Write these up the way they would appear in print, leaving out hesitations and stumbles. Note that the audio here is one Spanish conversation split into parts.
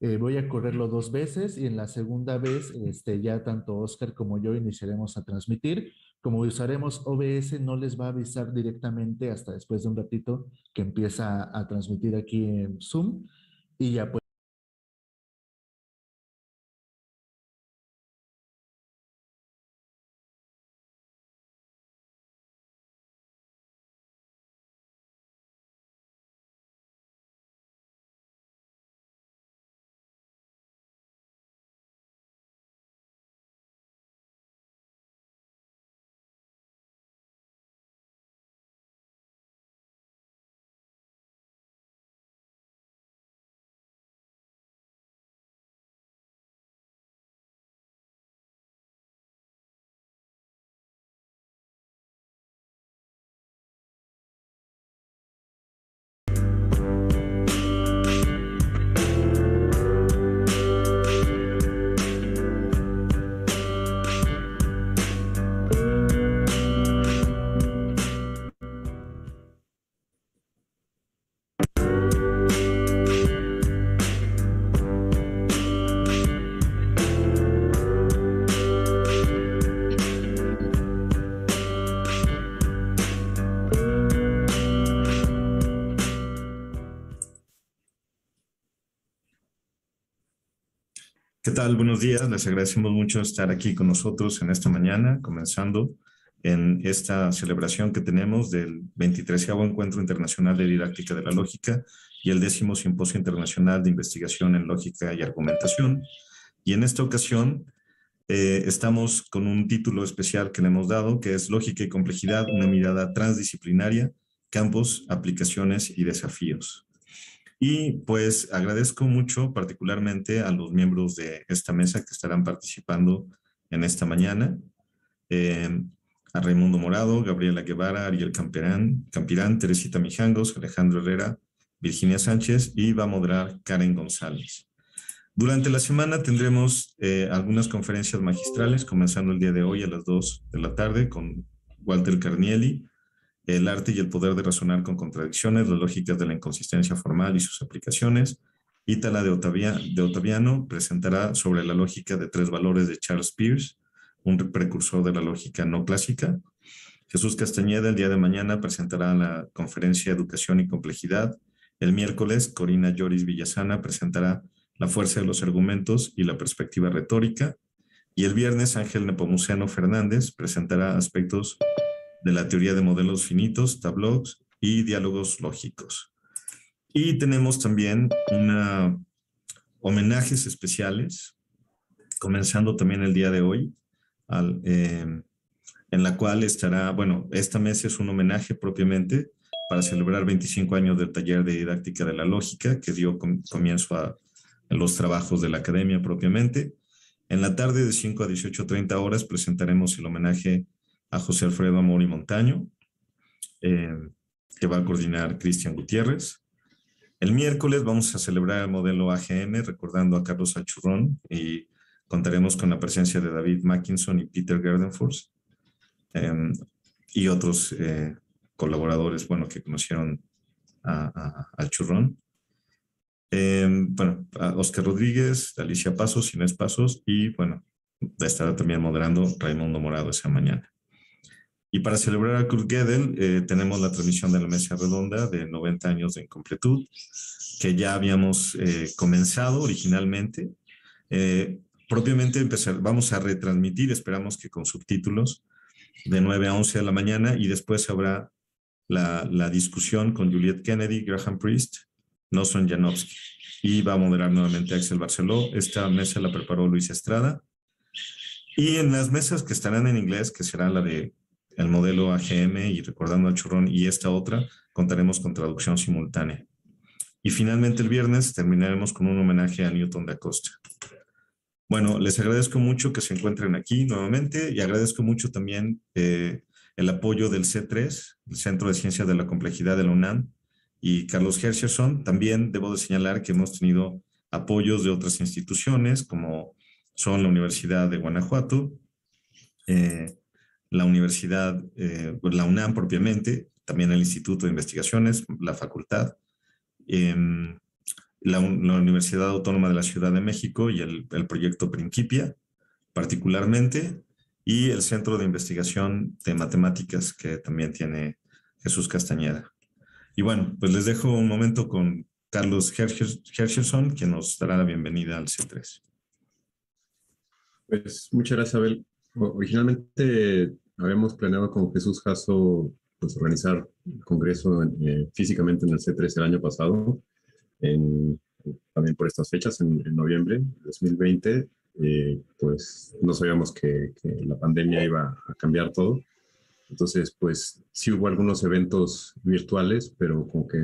Voy a correrlo 2 veces y en la segunda vez ya tanto Oscar como yo iniciaremos a transmitir. Como usaremos OBS, no les va a avisar directamente hasta después de un ratito que empieza a transmitir aquí en Zoom y ya pues. ¿Qué tal? Buenos días. Les agradecemos mucho estar aquí con nosotros en esta mañana, comenzando en esta celebración que tenemos del 23º Encuentro Internacional de Didáctica de la Lógica y el 10º Simposio Internacional de Investigación en Lógica y Argumentación. Y en esta ocasión estamos con un título especial que le hemos dado, que es Lógica y Complejidad, una mirada transdisciplinaria, campos, aplicaciones y desafíos. Y pues agradezco mucho particularmente a los miembros de esta mesa que estarán participando en esta mañana, eh, a Raimundo Morado, Gabriela Guevara, Ariel Campirán, Teresita Mijangos, Alejandro Herrera, Virginia Sánchez y va a moderar Karen González. Durante la semana tendremos algunas conferencias magistrales, comenzando el día de hoy a las 2 de la tarde con Walter Carnielli, El arte y el poder de razonar con contradicciones, las lógicas de la inconsistencia formal y sus aplicaciones. Ítala de Ottaviano presentará sobre la lógica de tres valores de Charles Peirce, un precursor de la lógica no clásica. Jesús Castañeda el día de mañana presentará la conferencia Educación y Complejidad. El miércoles, Corina Lloris Villasana presentará La fuerza de los argumentos y la perspectiva retórica. Y el viernes, Ángel Nepomuceno Fernández presentará aspectos de la teoría de modelos finitos, tableaux y diálogos lógicos. Y tenemos también homenajes especiales, comenzando también el día de hoy, en la cual estará, bueno, esta mesa es un homenaje propiamente para celebrar 25 años del taller de didáctica de la lógica que dio comienzo a los trabajos de la academia propiamente. En la tarde de 5 a 18:30 horas presentaremos el homenaje a José Alfredo Amor y Montaño, que va a coordinar Cristian Gutiérrez. El miércoles vamos a celebrar el modelo AGM, recordando a Carlos Achurrón, y contaremos con la presencia de David Mackinson y Peter Gerdenfors, y otros colaboradores, bueno, que conocieron a Achurrón. Bueno, a Oscar Rodríguez, Alicia Pasos, Inés Pasos, y bueno, estará también moderando Raimundo Morado esa mañana. Y para celebrar a Kurt Gödel, tenemos la transmisión de la mesa redonda de 90 años de incompletud, que ya habíamos comenzado originalmente. Propiamente vamos a retransmitir, esperamos que con subtítulos, de 9 a 11 de la mañana, y después habrá la discusión con Juliet Kennedy, Graham Priest, Noson Janowski, y va a moderar nuevamente Axel Barceló. Esta mesa la preparó Luis Estrada. Y en las mesas que estarán en inglés, que será la de el modelo AGM y recordando a Churrón, y esta otra, contaremos con traducción simultánea. Y finalmente el viernes terminaremos con un homenaje a Newton da Costa. Bueno, les agradezco mucho que se encuentren aquí nuevamente y agradezco mucho también el apoyo del C3, el Centro de Ciencias de la Complejidad de la UNAM, y Carlos Hersherson. También debo de señalar que hemos tenido apoyos de otras instituciones, como son la Universidad de Guanajuato, la Universidad, la UNAM propiamente, también el Instituto de Investigaciones, la facultad, la Universidad Autónoma de la Ciudad de México y el proyecto Principia, particularmente, y el Centro de Investigación de Matemáticas que también tiene Jesús Castañeda. Y bueno, pues les dejo un momento con Carlos Herscherson, quien nos dará la bienvenida al C3. Pues muchas gracias, Abel. Originalmente habíamos planeado con Jesús Jasso pues, organizar el congreso físicamente en el C3 el año pasado, también por estas fechas, en noviembre de 2020. Pues no sabíamos que la pandemia iba a cambiar todo. Entonces, pues sí hubo algunos eventos virtuales, pero como que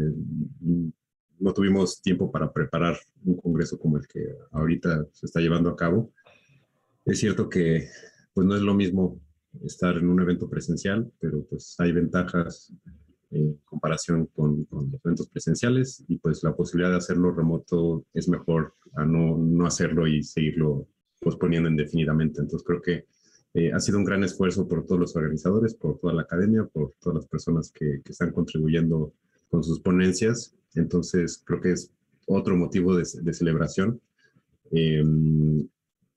no tuvimos tiempo para preparar un congreso como el que ahorita se está llevando a cabo. Es cierto que pues no es lo mismo estar en un evento presencial, pero pues hay ventajas en comparación con los eventos presenciales y pues la posibilidad de hacerlo remoto es mejor a no hacerlo y seguirlo posponiendo indefinidamente. Entonces creo que ha sido un gran esfuerzo por todos los organizadores, por toda la academia, por todas las personas que están contribuyendo con sus ponencias. Entonces creo que es otro motivo de celebración.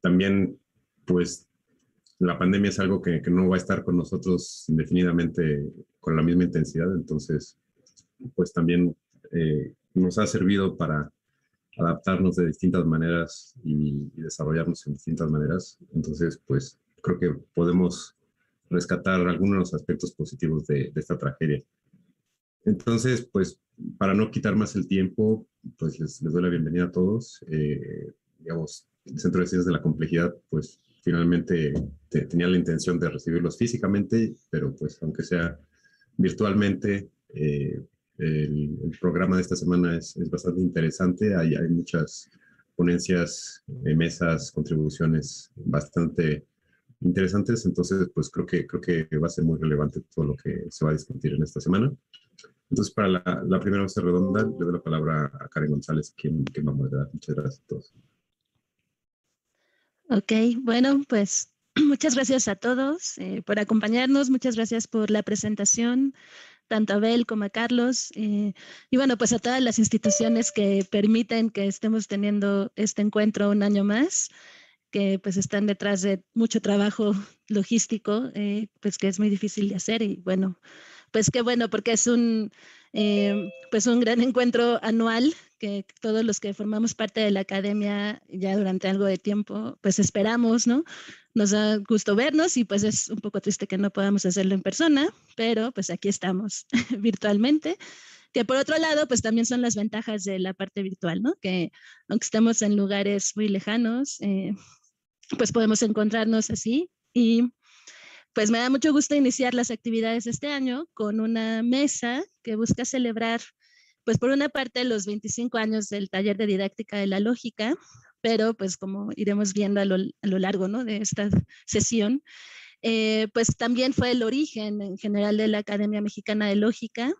También pues la pandemia es algo que no va a estar con nosotros indefinidamente con la misma intensidad, entonces pues también nos ha servido para adaptarnos de distintas maneras y desarrollarnos en distintas maneras. Entonces pues creo que podemos rescatar algunos de los aspectos positivos de esta tragedia. Entonces pues para no quitar más el tiempo, pues les doy la bienvenida a todos. Digamos, el Centro de Ciencias de la Complejidad pues finalmente tenía la intención de recibirlos físicamente, pero pues aunque sea virtualmente, el programa de esta semana es bastante interesante. Hay muchas ponencias, mesas, contribuciones bastante interesantes. Entonces, pues creo que va a ser muy relevante todo lo que se va a discutir en esta semana. Entonces, para la primera mesa redonda, le doy la palabra a Karen González, quien va a moderar. Muchas gracias a todos. Ok, bueno, pues muchas gracias a todos por acompañarnos, muchas gracias por la presentación, tanto a Abel como a Carlos, y bueno, pues a todas las instituciones que permiten que estemos teniendo este encuentro un año más, que pues están detrás de mucho trabajo logístico, pues que es muy difícil de hacer y bueno, pues qué bueno porque es pues un gran encuentro anual que todos los que formamos parte de la academia ya durante algo de tiempo, pues esperamos, ¿no? Nos da gusto vernos y pues es un poco triste que no podamos hacerlo en persona, pero pues aquí estamos virtualmente. Que por otro lado, pues también son las ventajas de la parte virtual, ¿no? Que aunque estemos en lugares muy lejanos, pues podemos encontrarnos así y pues me da mucho gusto iniciar las actividades este año con una mesa que busca celebrar, pues por una parte los 25 años del taller de didáctica de la lógica, pero pues como iremos viendo a lo largo, ¿no? De esta sesión, pues también fue el origen en general de la Academia Mexicana de Lógica,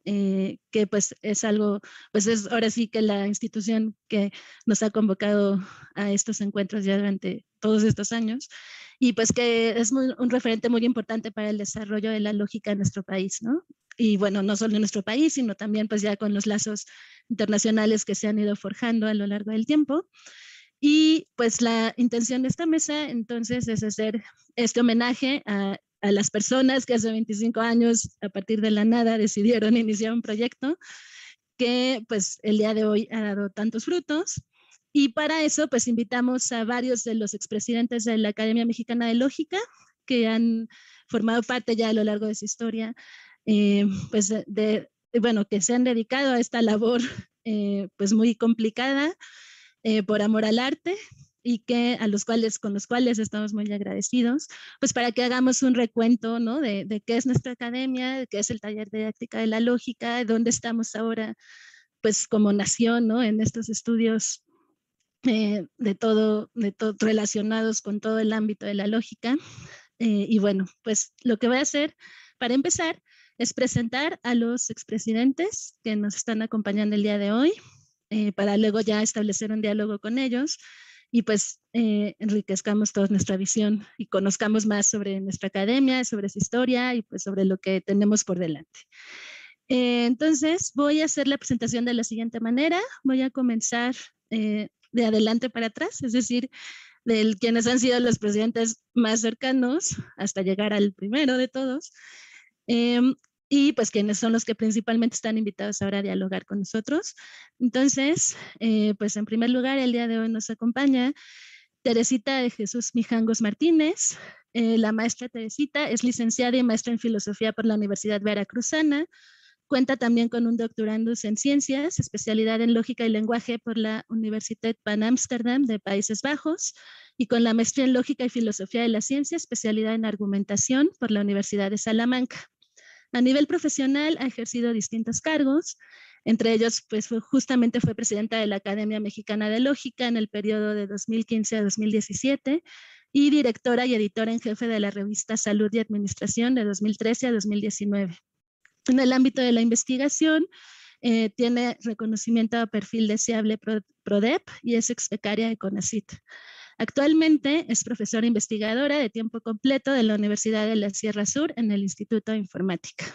que pues es algo, pues es ahora sí que la institución que nos ha convocado a estos encuentros ya durante todos estos años y pues que es un referente muy importante para el desarrollo de la lógica en nuestro país, ¿no? Y bueno, no solo en nuestro país, sino también pues ya con los lazos internacionales que se han ido forjando a lo largo del tiempo. Y pues la intención de esta mesa entonces es hacer este homenaje a las personas que hace 25 años a partir de la nada decidieron iniciar un proyecto que pues el día de hoy ha dado tantos frutos. Y para eso pues invitamos a varios de los expresidentes de la Academia Mexicana de Lógica que han formado parte ya a lo largo de su historia, pues bueno, que se han dedicado a esta labor pues muy complicada por amor al arte y con los cuales estamos muy agradecidos, pues para que hagamos un recuento, ¿no? de qué es nuestra academia, de qué es el taller de didáctica de la lógica, de dónde estamos ahora, pues como nación, ¿no? En estos estudios de todo relacionados con todo el ámbito de la lógica. Y bueno, pues lo que voy a hacer para empezar es presentar a los expresidentes que nos están acompañando el día de hoy, para luego ya establecer un diálogo con ellos y pues enriquezcamos toda nuestra visión y conozcamos más sobre nuestra academia, sobre su historia y pues sobre lo que tenemos por delante. Entonces, voy a hacer la presentación de la siguiente manera. Voy a comenzar de adelante para atrás, es decir, de quienes han sido los presidentes más cercanos hasta llegar al primero de todos. Y pues quienes son los que principalmente están invitados ahora a dialogar con nosotros. Entonces, pues en primer lugar, el día de hoy nos acompaña Teresita de Jesús Mijangos Martínez. La maestra Teresita es licenciada y maestra en filosofía por la Universidad Veracruzana. Cuenta también con un doctorandus en ciencias, especialidad en lógica y lenguaje por la Universitat van Amsterdam de Países Bajos, y con la maestría en lógica y filosofía de la ciencia, especialidad en argumentación por la Universidad de Salamanca. A nivel profesional ha ejercido distintos cargos, entre ellos pues justamente fue presidenta de la Academia Mexicana de Lógica en el periodo de 2015 a 2017 y directora y editora en jefe de la revista Salud y Administración de 2013 a 2019. En el ámbito de la investigación, tiene reconocimiento a perfil deseable PRODEP y es exbecaria de CONACYT. Actualmente es profesora investigadora de tiempo completo de la Universidad de la Sierra Sur en el Instituto de Informática.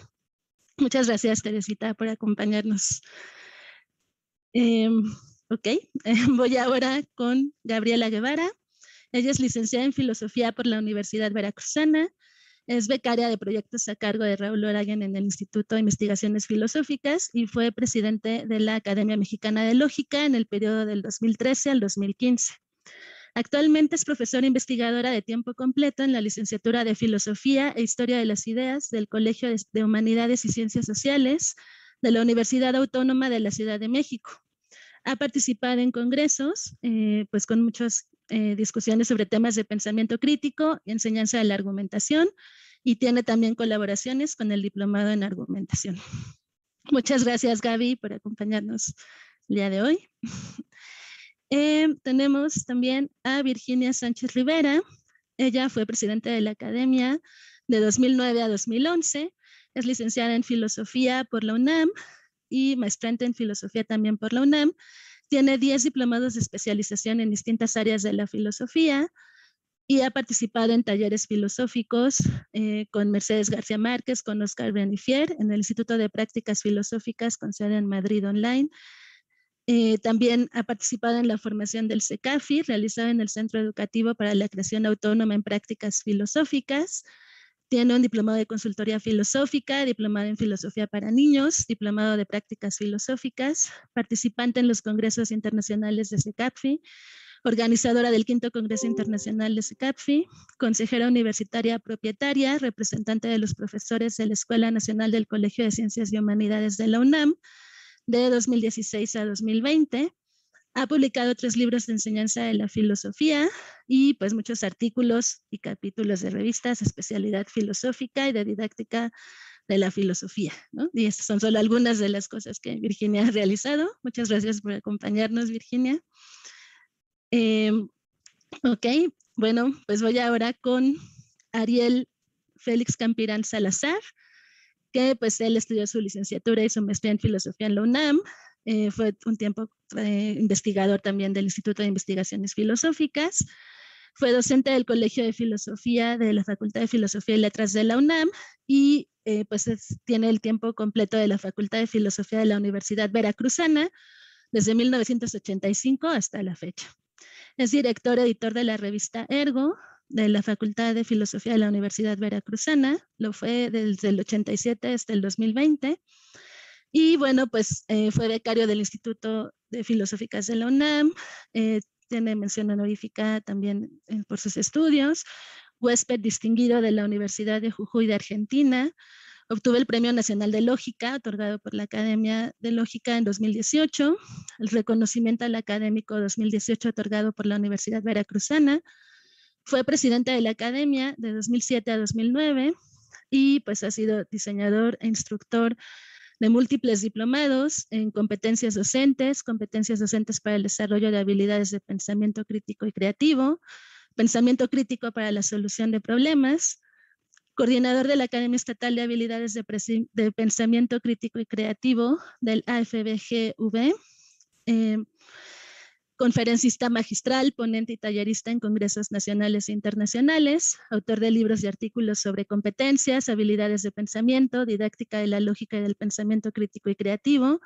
Muchas gracias, Teresita, por acompañarnos. Voy ahora con Gabriela Guevara. Ella es licenciada en Filosofía por la Universidad Veracruzana. Es becaria de proyectos a cargo de Raúl Oragen en el Instituto de Investigaciones Filosóficas y fue presidente de la Academia Mexicana de Lógica en el periodo del 2013 al 2015. Actualmente es profesora investigadora de tiempo completo en la licenciatura de Filosofía e Historia de las Ideas del Colegio de Humanidades y Ciencias Sociales de la Universidad Autónoma de la Ciudad de México. Ha participado en congresos, pues con muchas discusiones sobre temas de pensamiento crítico y enseñanza de la argumentación, y tiene también colaboraciones con el Diplomado en Argumentación. Muchas gracias, Gaby, por acompañarnos el día de hoy. Tenemos también a Virginia Sánchez Rivera. Ella fue presidenta de la Academia de 2009 a 2011. Es licenciada en Filosofía por la UNAM y maestrante en Filosofía también por la UNAM. Tiene 10 diplomados de especialización en distintas áreas de la filosofía y ha participado en talleres filosóficos con Mercedes García Márquez, con Oscar Brenifier, en el Instituto de Prácticas Filosóficas con sede en Madrid Online. También ha participado en la formación del CECAFI, realizada en el Centro Educativo para la Creación Autónoma en Prácticas Filosóficas. Tiene un diplomado de consultoría filosófica, diplomado en filosofía para niños, diplomado de prácticas filosóficas, participante en los congresos internacionales de CECAFI, organizadora del 5º Congreso Internacional de CECAFI, consejera universitaria propietaria, representante de los profesores de la Escuela Nacional del Colegio de Ciencias y Humanidades de la UNAM, de 2016 a 2020. Ha publicado 3 libros de enseñanza de la filosofía y pues muchos artículos y capítulos de revistas, especialidad filosófica y de didáctica de la filosofía, ¿no? Y estas son solo algunas de las cosas que Virginia ha realizado. Muchas gracias por acompañarnos, Virginia. Bueno, pues voy ahora con Ariel Félix Campirán Salazar, que pues él estudió su licenciatura y su maestría en filosofía en la UNAM. Fue un tiempo investigador también del Instituto de Investigaciones Filosóficas. Fue docente del Colegio de Filosofía de la Facultad de Filosofía y Letras de la UNAM y pues tiene el tiempo completo de la Facultad de Filosofía de la Universidad Veracruzana desde 1985 hasta la fecha. Es director editor de la revista Ergo de la Facultad de Filosofía de la Universidad Veracruzana. Lo fue desde el 87 hasta el 2020. Y bueno, pues fue becario del Instituto de Filosóficas de la UNAM, tiene mención honorífica también por sus estudios, huésped distinguido de la Universidad de Jujuy de Argentina, obtuvo el Premio Nacional de Lógica, otorgado por la Academia de Lógica en 2018, el reconocimiento al académico 2018 otorgado por la Universidad Veracruzana, fue presidente de la Academia de 2007 a 2009 y pues ha sido diseñador e instructor de múltiples diplomados en competencias docentes para el desarrollo de habilidades de pensamiento crítico y creativo, pensamiento crítico para la solución de problemas, coordinador de la Academia Estatal de Habilidades de Pensamiento Crítico y Creativo del AFBGV, conferencista magistral, ponente y tallerista en congresos nacionales e internacionales, autor de libros y artículos sobre competencias, habilidades de pensamiento, didáctica de la lógica y del pensamiento crítico y creativo,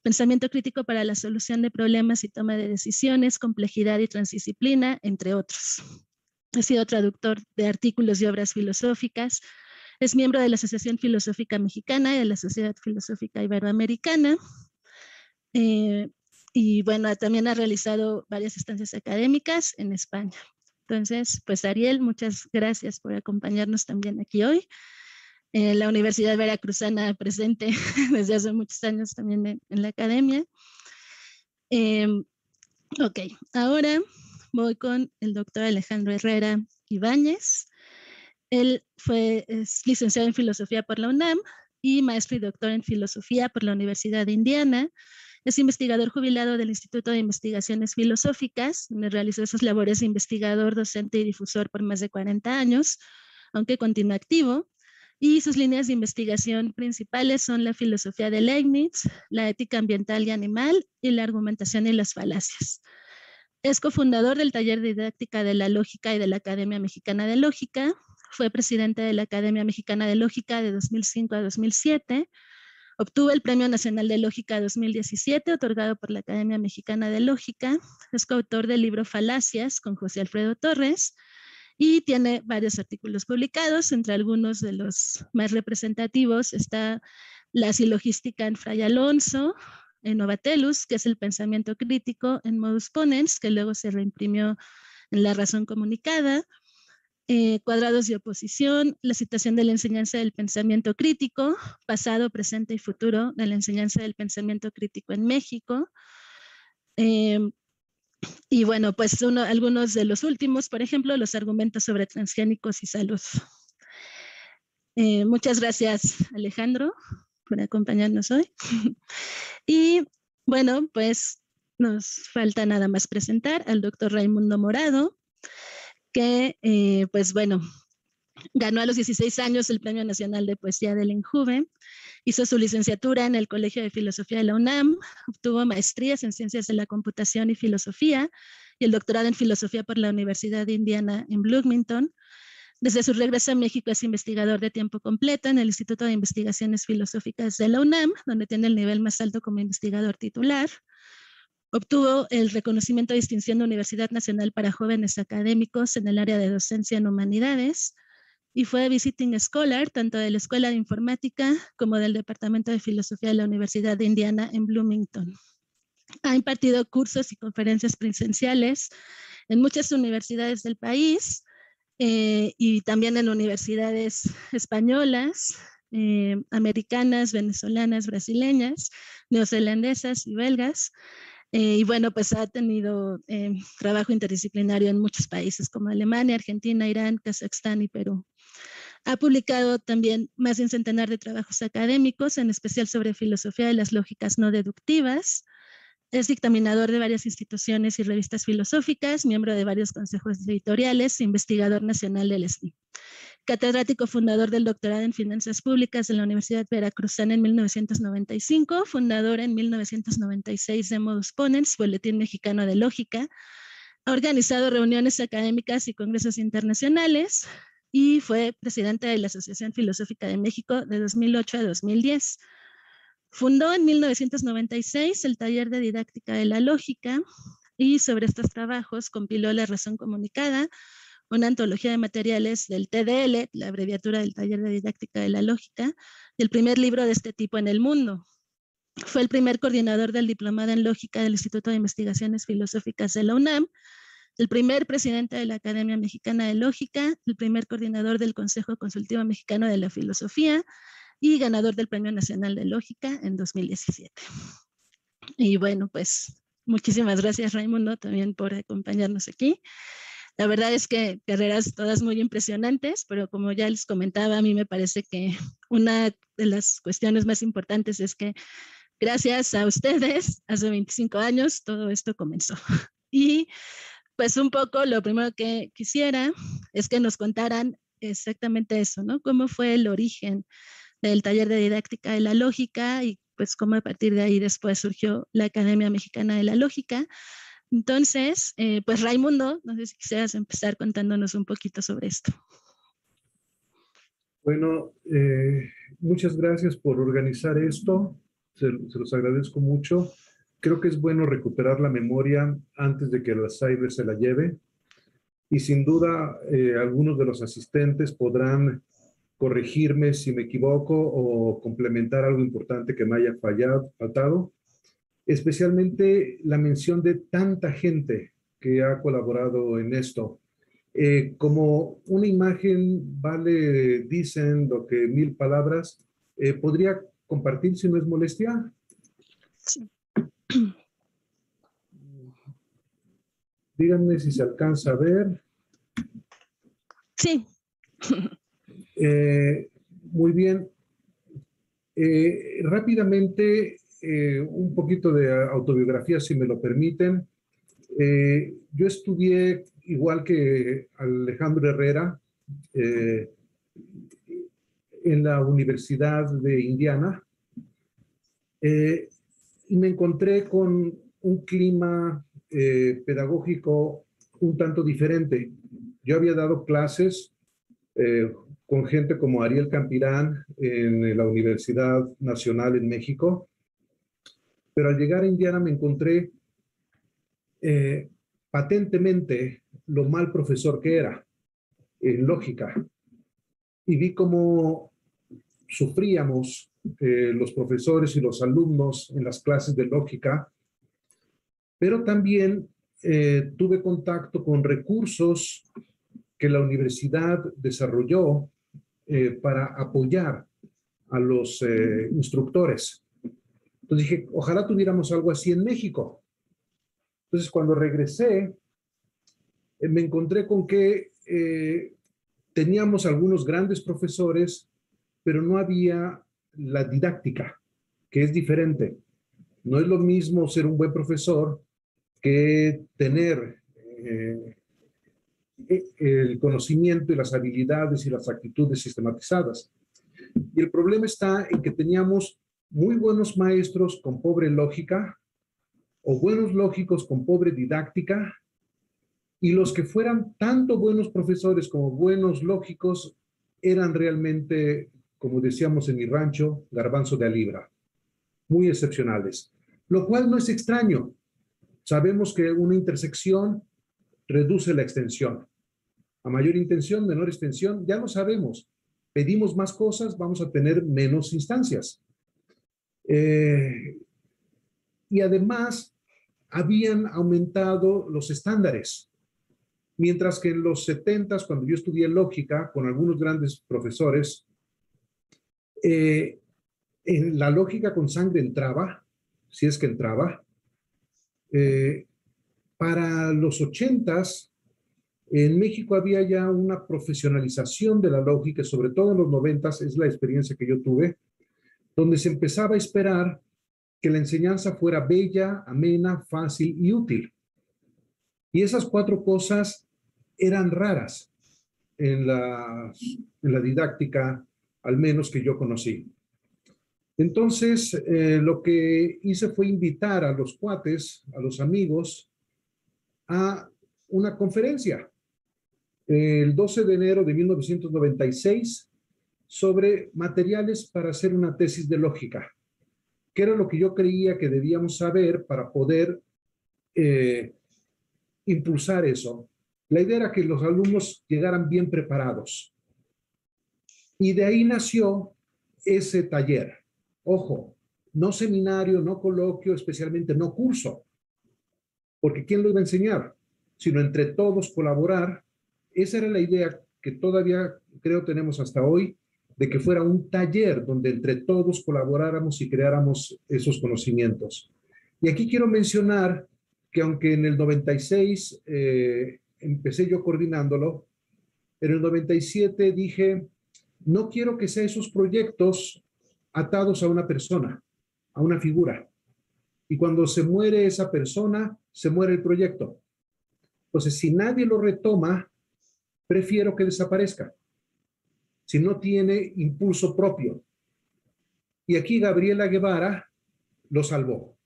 pensamiento crítico para la solución de problemas y toma de decisiones, complejidad y transdisciplina, entre otros. Ha sido traductor de artículos y obras filosóficas, es miembro de la Asociación Filosófica Mexicana y de la Sociedad Filosófica Iberoamericana, y bueno, también ha realizado varias estancias académicas en España. Entonces, pues Ariel, muchas gracias por acompañarnos también aquí hoy. La Universidad Veracruzana presente desde hace muchos años también en la academia. Ok, ahora voy con el doctor Alejandro Herrera Ibáñez. Él es licenciado en Filosofía por la UNAM y maestro y doctor en Filosofía por la Universidad de Indiana. Es investigador jubilado del Instituto de Investigaciones Filosóficas, donde realizó sus labores de investigador, docente y difusor por más de 40 años, aunque continúa activo. Y sus líneas de investigación principales son la filosofía de Leibniz, la ética ambiental y animal y la argumentación y las falacias. Es cofundador del Taller de Didáctica de la Lógica y de la Academia Mexicana de Lógica. Fue presidente de la Academia Mexicana de Lógica de 2005 a 2007. Obtuvo el Premio Nacional de Lógica 2017, otorgado por la Academia Mexicana de Lógica. Es coautor del libro Falacias con José Alfredo Torres y tiene varios artículos publicados. Entre algunos de los más representativos está La silogística en Fray Alonso, en Novatelus, que es el pensamiento crítico en Modus Ponens, que luego se reimprimió en La Razón Comunicada. Cuadrados de oposición, la situación de la enseñanza del pensamiento crítico, pasado, presente y futuro de la enseñanza del pensamiento crítico en México. Y bueno, pues algunos de los últimos, por ejemplo, los argumentos sobre transgénicos y salud. Muchas gracias, Alejandro, por acompañarnos hoy. Y bueno, pues nos falta nada más presentar al doctor Raimundo Morado, que pues bueno, ganó a los 16 años el Premio Nacional de Poesía del INJUVE, hizo su licenciatura en el Colegio de Filosofía de la UNAM, obtuvo maestrías en Ciencias de la Computación y Filosofía y el doctorado en Filosofía por la Universidad de Indiana en Bloomington. Desde su regreso a México es investigador de tiempo completo en el Instituto de Investigaciones Filosóficas de la UNAM, donde tiene el nivel más alto como investigador titular. Obtuvo el reconocimiento de distinción de Universidad Nacional para Jóvenes Académicos en el área de docencia en humanidades y fue visiting scholar tanto de la Escuela de Informática como del Departamento de Filosofía de la Universidad de Indiana en Bloomington. Ha impartido cursos y conferencias presenciales en muchas universidades del país y también en universidades españolas, americanas, venezolanas, brasileñas, neozelandesas y belgas. Y bueno, pues ha tenido trabajo interdisciplinario en muchos países como Alemania, Argentina, Irán, Kazajstán y Perú. Ha publicado también más de un centenar de trabajos académicos, en especial sobre filosofía de las lógicas no deductivas. Es dictaminador de varias instituciones y revistas filosóficas, miembro de varios consejos editoriales, investigador nacional del SNI. Catedrático fundador del doctorado en Finanzas Públicas de la Universidad Veracruzana en 1995, fundador en 1996 de Modus Ponens, Boletín Mexicano de Lógica. Ha organizado reuniones académicas y congresos internacionales y fue presidente de la Asociación Filosófica de México de 2008 a 2010. Fundó en 1996 el Taller de Didáctica de la Lógica y sobre estos trabajos compiló La Razón Comunicada, una antología de materiales del TDL, la abreviatura del Taller de Didáctica de la Lógica, el primer libro de este tipo en el mundo. Fue el primer coordinador del Diplomado en Lógica del Instituto de Investigaciones Filosóficas de la UNAM, el primer presidente de la Academia Mexicana de Lógica, el primer coordinador del Consejo Consultivo Mexicano de la Filosofía y ganador del Premio Nacional de Lógica en 2017. Y bueno, pues muchísimas gracias, Raimundo, también por acompañarnos aquí. La verdad es que carreras todas muy impresionantes, pero como ya les comentaba, a mí me parece que una de las cuestiones más importantes es que gracias a ustedes, hace 25 años, todo esto comenzó. Y pues un poco lo primero que quisiera es que nos contaran exactamente eso, ¿no? Cómo fue el origen del Taller de Didáctica de la Lógica y pues cómo a partir de ahí después surgió la Academia Mexicana de la Lógica. Entonces, pues Raimundo, no sé si quisieras empezar contándonos un poquito sobre esto. Bueno, muchas gracias por organizar esto. Se los agradezco mucho. Creo que es bueno recuperar la memoria antes de que el Alzheimer se la lleve. Y sin duda, algunos de los asistentes podrán corregirme si me equivoco o complementar algo importante que me haya faltado. Especialmente la mención de tanta gente que ha colaborado en esto. Como una imagen vale, dicen lo que 1000 palabras, ¿podría compartir si no es molestia? Sí. Díganme si se alcanza a ver. Sí. Muy bien. Rápidamente, un poquito de autobiografía, si me lo permiten. Yo estudié, igual que Alejandro Herrera, en la Universidad de Indiana, y me encontré con un clima pedagógico un tanto diferente. Yo había dado clases con gente como Ariel Campirán en la Universidad Nacional en México, pero al llegar a Indiana me encontré patentemente lo mal profesor que era en lógica, y vi cómo sufríamos los profesores y los alumnos en las clases de lógica, pero también tuve contacto con recursos que la universidad desarrolló para apoyar a los instructores. Entonces dije, ojalá tuviéramos algo así en México. Entonces, cuando regresé, me encontré con que teníamos algunos grandes profesores, pero no había la didáctica, que es diferente. No es lo mismo ser un buen profesor que tener el conocimiento y las habilidades y las actitudes sistematizadas. Y el problema está en que teníamos muy buenos maestros con pobre lógica o buenos lógicos con pobre didáctica, y los que fueran tanto buenos profesores como buenos lógicos eran realmente, como decíamos en mi rancho, garbanzo de a libra, muy excepcionales, lo cual no es extraño. Sabemos que una intersección reduce la extensión. A mayor intención, menor extensión, ya lo sabemos. Pedimos más cosas, vamos a tener menos instancias. Y además, habían aumentado los estándares. Mientras que en los 70s, cuando yo estudié lógica con algunos grandes profesores, en la lógica con sangre entraba, si es que entraba. Para los 80s, en México había ya una profesionalización de la lógica, sobre todo en los 90s, es la experiencia que yo tuve, donde se empezaba a esperar que la enseñanza fuera bella, amena, fácil y útil. Y esas 4 cosas eran raras en la didáctica, al menos que yo conocí. Entonces, lo que hice fue invitar a los cuates, a los amigos, a una conferencia el 12 de enero de 1996 sobre materiales para hacer una tesis de lógica, que era lo que yo creía que debíamos saber para poder impulsar eso. La idea era que los alumnos llegaran bien preparados. Y de ahí nació ese taller. Ojo, no seminario, no coloquio, especialmente no curso, porque ¿quién lo iba a enseñar? Sino entre todos colaborar. Esa era la idea que todavía creo tenemos hasta hoy, de que fuera un taller donde entre todos colaboráramos y creáramos esos conocimientos. Y aquí quiero mencionar que aunque en el 96 empecé yo coordinándolo, en el 97 dije, no quiero que sean esos proyectos atados a una persona, a una figura. Y cuando se muere esa persona, se muere el proyecto. Entonces, si nadie lo retoma, prefiero que desaparezca, si no tiene impulso propio. Y aquí Gabriela Guevara lo salvó.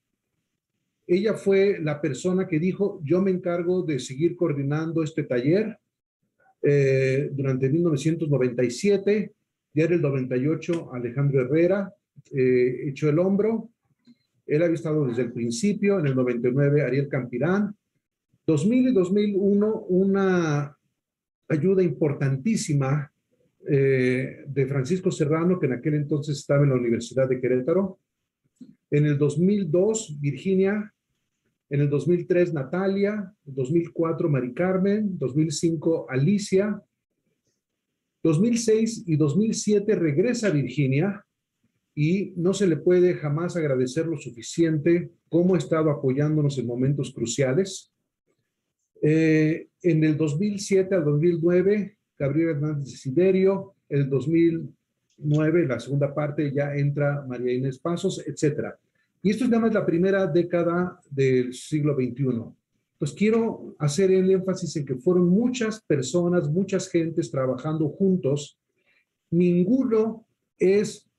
ella fue la persona que dijo, yo me encargo de seguir coordinando este taller durante 1997, ya en el 98 Alejandro Herrera echó el hombro, él había estado desde el principio, en el 99 Ariel Campirán, 2000 y 2001 una ayuda importantísima de Francisco Serrano, que en aquel entonces estaba en la Universidad de Querétaro, en el 2002 Virginia, en el 2003 Natalia, 2004 Mari Carmen, 2005 Alicia, 2006 y 2007 regresa Virginia y no se le puede jamás agradecer lo suficiente cómo ha estado apoyándonos en momentos cruciales. En el 2007 al 2009, Gabriel Hernández Desiderio, el 2009, la segunda parte, ya entra María Inés Pasos, etc. Y esto es nada más la primera década del siglo XXI. Pues quiero hacer el énfasis en que fueron muchas personas, muchas gentes trabajando juntos. Ninguno es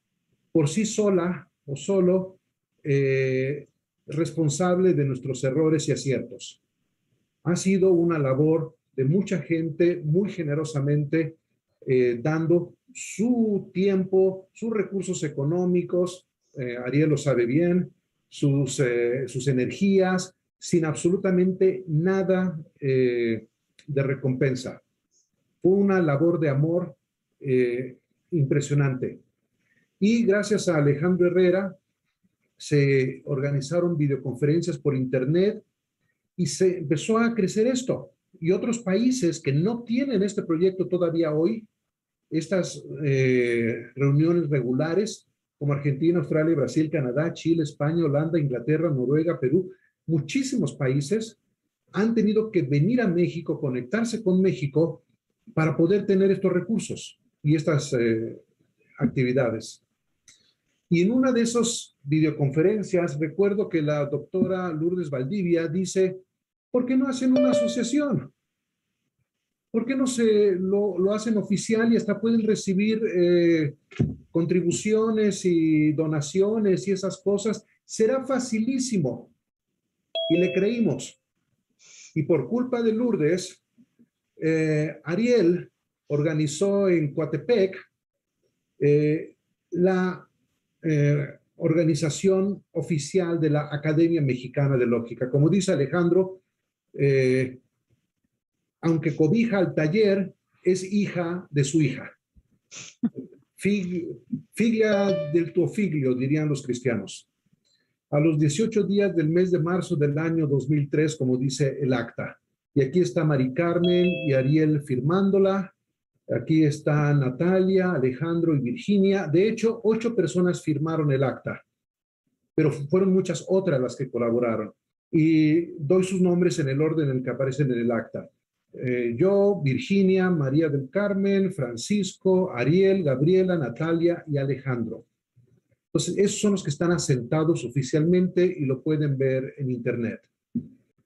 por sí sola o solo responsable de nuestros errores y aciertos. Ha sido una labor de mucha gente muy generosamente dando su tiempo, sus recursos económicos, Ariel lo sabe bien, sus energías, sin absolutamente nada de recompensa. Fue una labor de amor impresionante. Y gracias a Alejandro Herrera se organizaron videoconferencias por internet y se empezó a crecer esto. Y otros países que no tienen este proyecto todavía hoy, estas reuniones regulares, como Argentina, Australia, Brasil, Canadá, Chile, España, Holanda, Inglaterra, Noruega, Perú, muchísimos países han tenido que venir a México, conectarse con México para poder tener estos recursos y estas actividades. Y en una de esas videoconferencias, recuerdo que la doctora Lourdes Valdivia dice, ¿por qué no hacen una asociación? ¿Por qué no lo hacen oficial y hasta pueden recibir contribuciones y donaciones y esas cosas? Será facilísimo. Y le creímos. Y por culpa de Lourdes, Ariel organizó en Coatepec la organización oficial de la Academia Mexicana de Lógica. Como dice Alejandro, aunque cobija al taller, es hija de su hija. Figlia del tuo figlio, dirían los cristianos. A los 18 días del mes de marzo del año 2003, como dice el acta. Y aquí está Mari Carmen y Ariel firmándola. Aquí está Natalia, Alejandro y Virginia. De hecho, 8 personas firmaron el acta, pero fueron muchas otras las que colaboraron. Y doy sus nombres en el orden en el que aparecen en el acta. Yo, Virginia, María del Carmen, Francisco, Ariel, Gabriela, Natalia y Alejandro. Entonces, esos son los que están asentados oficialmente y lo pueden ver en internet.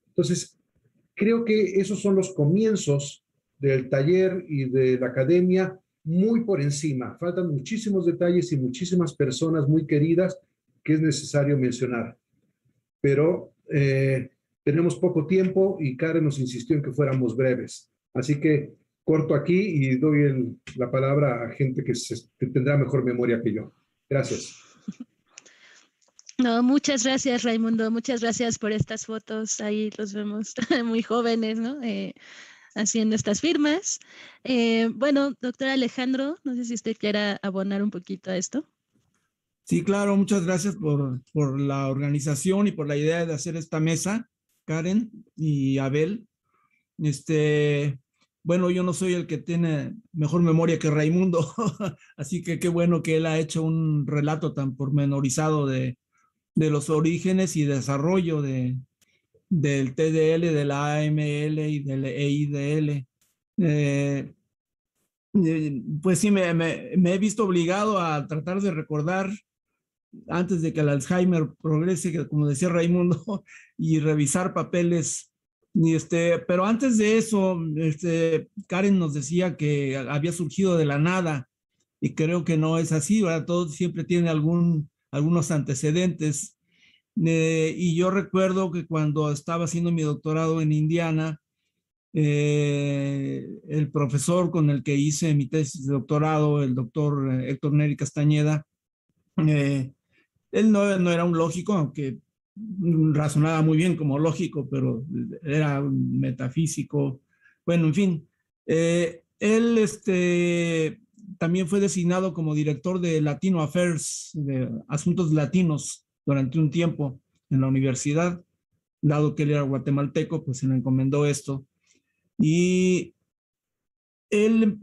Entonces, creo que esos son los comienzos del taller y de la academia muy por encima. Faltan muchísimos detalles y muchísimas personas muy queridas que es necesario mencionar. Pero tenemos poco tiempo y Karen nos insistió en que fuéramos breves. Así que corto aquí y doy la palabra a gente que tendrá mejor memoria que yo. Gracias. No, muchas gracias, Raimundo. Muchas gracias por estas fotos. Ahí los vemos muy jóvenes, ¿no? Haciendo estas firmas. Bueno, doctor Alejandro, no sé si usted quiera abonar un poquito a esto. Sí, claro, muchas gracias por la organización y por la idea de hacer esta mesa, Karen y Abel. Bueno, yo no soy el que tiene mejor memoria que Raimundo, así que qué bueno que él ha hecho un relato tan pormenorizado de los orígenes y desarrollo del TDL, de la AML y del EIDL. Pues sí, me he visto obligado a tratar de recordar antes de que el Alzheimer progrese, como decía Raimundo, y revisar papeles. Pero antes de eso, Karen nos decía que había surgido de la nada, y creo que no es así, ¿verdad? Todo siempre tiene algunos antecedentes. Y yo recuerdo que cuando estaba haciendo mi doctorado en Indiana, el profesor con el que hice mi tesis de doctorado, el doctor Héctor Neri Castañeda, él no era un lógico, aunque razonaba muy bien como lógico, pero era un metafísico. Bueno, en fin, él también fue designado como director de Latino Affairs, de Asuntos Latinos, durante un tiempo en la universidad. Dado que él era guatemalteco, pues se le encomendó esto. Y él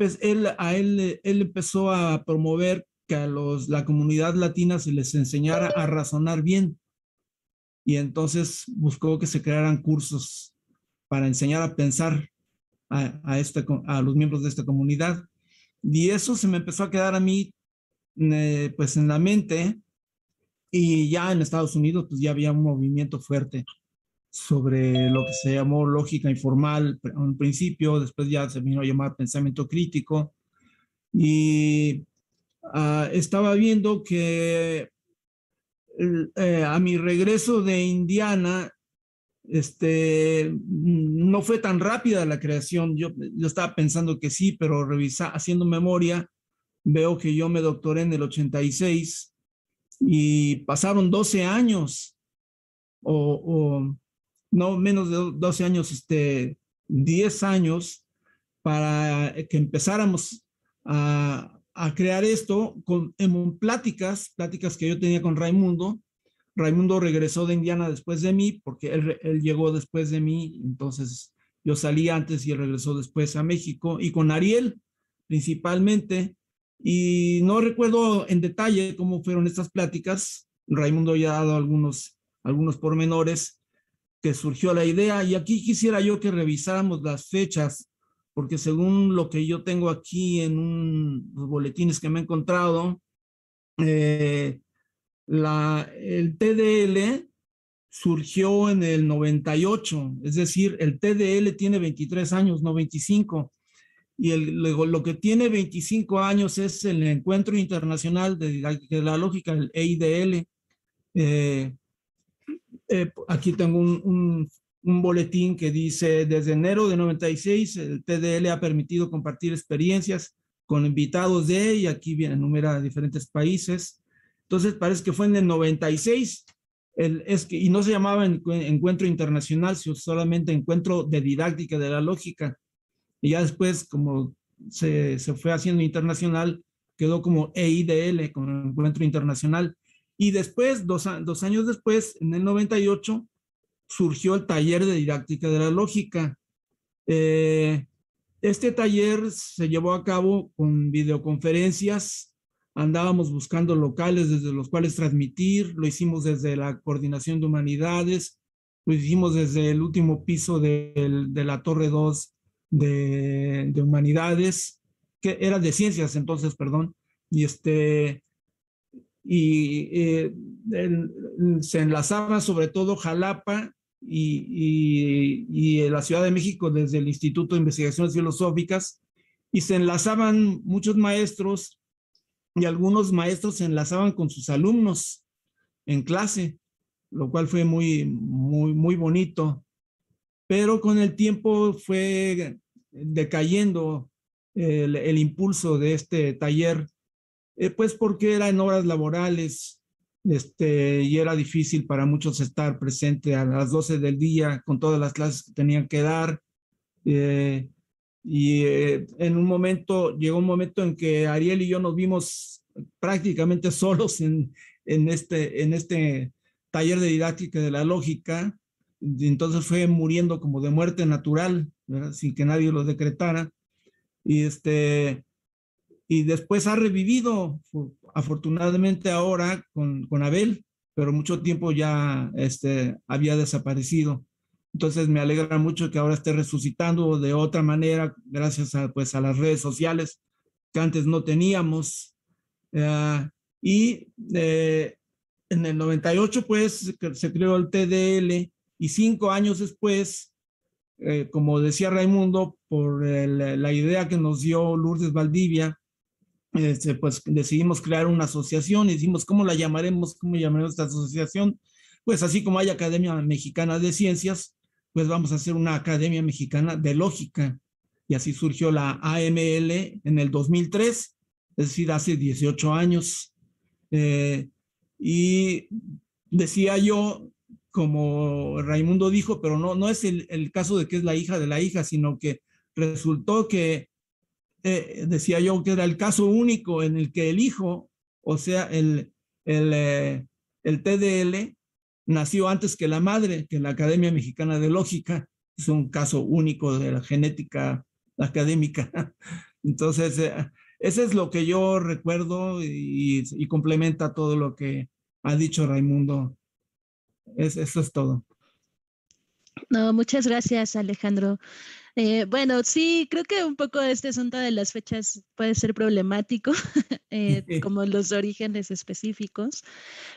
empezó a promover que a la comunidad latina se les enseñara a razonar bien. Y entonces buscó que se crearan cursos para enseñar a pensar a los miembros de esta comunidad. Y eso se me empezó a quedar a mí pues en la mente, y ya en Estados Unidos pues ya había un movimiento fuerte sobre lo que se llamó lógica informal a un principio, después ya se vino a llamar pensamiento crítico, y estaba viendo que a mi regreso de Indiana, no fue tan rápida la creación. Yo estaba pensando que sí, pero haciendo memoria, veo que yo me doctoré en el 86 y pasaron 12 años, o no menos de 12 años, 10 años para que empezáramos a crear esto en pláticas que yo tenía con Raimundo. Raimundo regresó de Indiana después de mí, porque él llegó después de mí, entonces yo salí antes y él regresó después a México, y con Ariel principalmente, y no recuerdo en detalle cómo fueron estas pláticas. Raimundo ya ha dado algunos pormenores que surgió la idea, y aquí quisiera yo que revisáramos las fechas, porque según lo que yo tengo aquí en los boletines que me he encontrado, el TDL surgió en el 98, es decir, el TDL tiene 23 años, no 25, y lo que tiene 25 años es el Encuentro Internacional de la Lógica, el EIDL. Aquí tengo un boletín que dice: desde enero de 96 el TDL ha permitido compartir experiencias con invitados y aquí viene, enumera diferentes países. Entonces parece que fue en el 96, y no se llamaba Encuentro Internacional, sino solamente Encuentro de Didáctica de la Lógica. Y ya después, como se fue haciendo internacional, quedó como EIDL, como Encuentro Internacional. Y después, dos años después, en el 98, surgió el Taller de Didáctica de la Lógica. Este taller se llevó a cabo con videoconferencias. Andábamos buscando locales desde los cuales transmitir. Lo hicimos desde la Coordinación de Humanidades, lo hicimos desde el último piso de la Torre 2 de Humanidades, que era de Ciencias entonces, perdón. Y se enlazaba sobre todo Jalapa y la Ciudad de México desde el Instituto de Investigaciones Filosóficas, y se enlazaban muchos maestros, y algunos maestros se enlazaban con sus alumnos en clase, lo cual fue muy, muy, muy bonito. Pero con el tiempo fue decayendo el impulso de este taller, pues porque eran horas laborales, y era difícil para muchos estar presente a las 12 del día con todas las clases que tenían que dar. Llegó un momento en que Ariel y yo nos vimos prácticamente solos en este taller de didáctica de la lógica. Entonces fue muriendo como de muerte natural, ¿verdad? Sin que nadie lo decretara. Y después ha revivido, afortunadamente ahora con Abel, pero mucho tiempo ya había desaparecido. Entonces me alegra mucho que ahora esté resucitando de otra manera, gracias a las redes sociales que antes no teníamos. En el 98 pues se creó el TDL, y 5 años después, como decía Raimundo, por la idea que nos dio Lourdes Valdivia, pues decidimos crear una asociación y dijimos, ¿cómo llamaremos esta asociación? pues así como hay Academia Mexicana de Ciencias, pues vamos a hacer una Academia Mexicana de Lógica. Y así surgió la AML en el 2003, es decir, hace 18 años. Y decía yo, como Raimundo dijo, pero no es el caso de que es la hija de la hija, sino que resultó que, decía yo, que era el caso único en el que el hijo, o sea, el TDL, nació antes que la madre, que la Academia Mexicana de Lógica es un caso único de la genética académica. Entonces, eso es lo que yo recuerdo y complementa todo lo que ha dicho Raimundo. Eso es todo. No, muchas gracias, Alejandro. Bueno, sí, creo que un poco este asunto de las fechas puede ser problemático, como los orígenes específicos.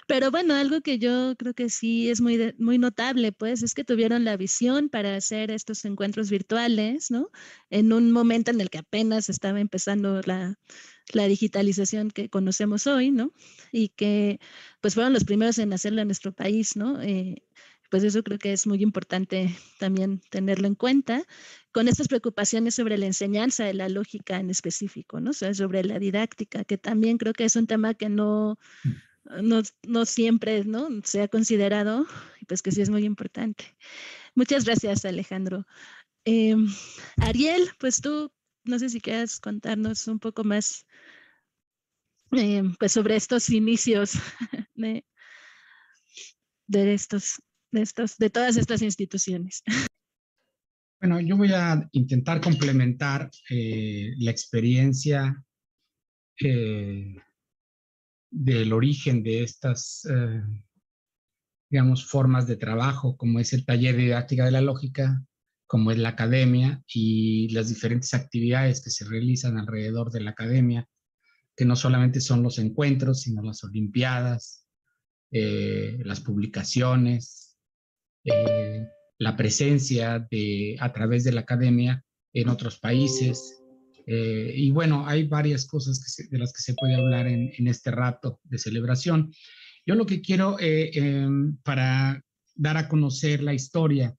Pero bueno, algo que yo creo que sí es muy notable, pues, es que tuvieron la visión para hacer estos encuentros virtuales, ¿no? En un momento en el que apenas estaba empezando la digitalización que conocemos hoy, ¿no? Y que, pues, fueron los primeros en hacerlo en nuestro país, ¿no? Pues eso creo que es muy importante también tenerlo en cuenta, con estas preocupaciones sobre la enseñanza de la lógica en específico, ¿no? O sea, sobre la didáctica, que también creo que es un tema que no siempre, ¿no?, se ha considerado, y pues que sí es muy importante. Muchas gracias, Alejandro. Ariel, pues tú, no sé si quieras contarnos un poco más pues sobre estos inicios de todas estas instituciones. Bueno, yo voy a intentar complementar la experiencia del origen de estas, digamos, formas de trabajo, como es el taller de didáctica de la lógica, como es la academia y las diferentes actividades que se realizan alrededor de la academia, que no solamente son los encuentros, sino las olimpiadas, las publicaciones, la presencia a través de la academia en otros países. Y bueno, hay varias cosas de las que se puede hablar en este rato de celebración. Yo lo que quiero, para dar a conocer la historia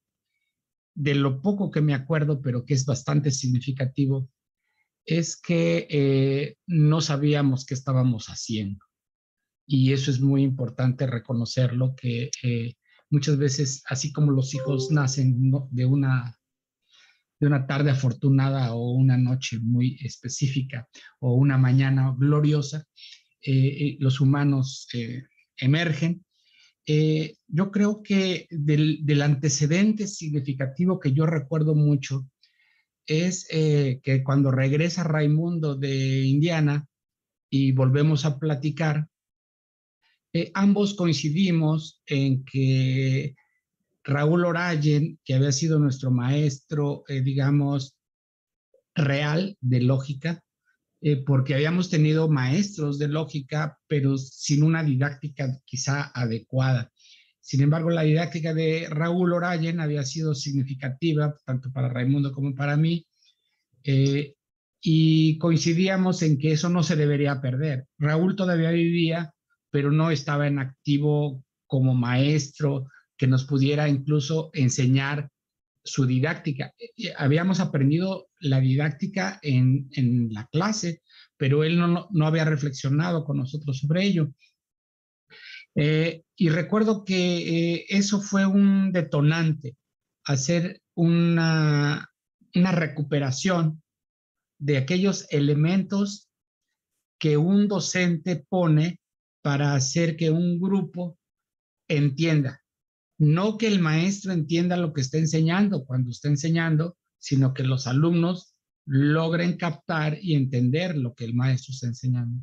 de lo poco que me acuerdo, pero que es bastante significativo, es que no sabíamos qué estábamos haciendo. Y eso es muy importante reconocerlo, que muchas veces, así como los hijos nacen de una tarde afortunada o una noche muy específica o una mañana gloriosa, los humanos emergen. Yo creo que del antecedente significativo que yo recuerdo mucho es que cuando regresa Raimundo de Indiana y volvemos a platicar, ambos coincidimos en que Raúl Orayen, que había sido nuestro maestro, digamos, real de lógica, porque habíamos tenido maestros de lógica, pero sin una didáctica quizá adecuada. Sin embargo, la didáctica de Raúl Orayen había sido significativa, tanto para Raimundo como para mí, y coincidíamos en que eso no se debería perder. Raúl todavía vivía, pero no estaba en activo como maestro que nos pudiera incluso enseñar su didáctica. Habíamos aprendido la didáctica en la clase, pero él no había reflexionado con nosotros sobre ello. Y recuerdo que eso fue un detonante, hacer una recuperación de aquellos elementos que un docente pone para hacer que un grupo entienda. No que el maestro entienda lo que está enseñando cuando está enseñando, sino que los alumnos logren captar y entender lo que el maestro está enseñando.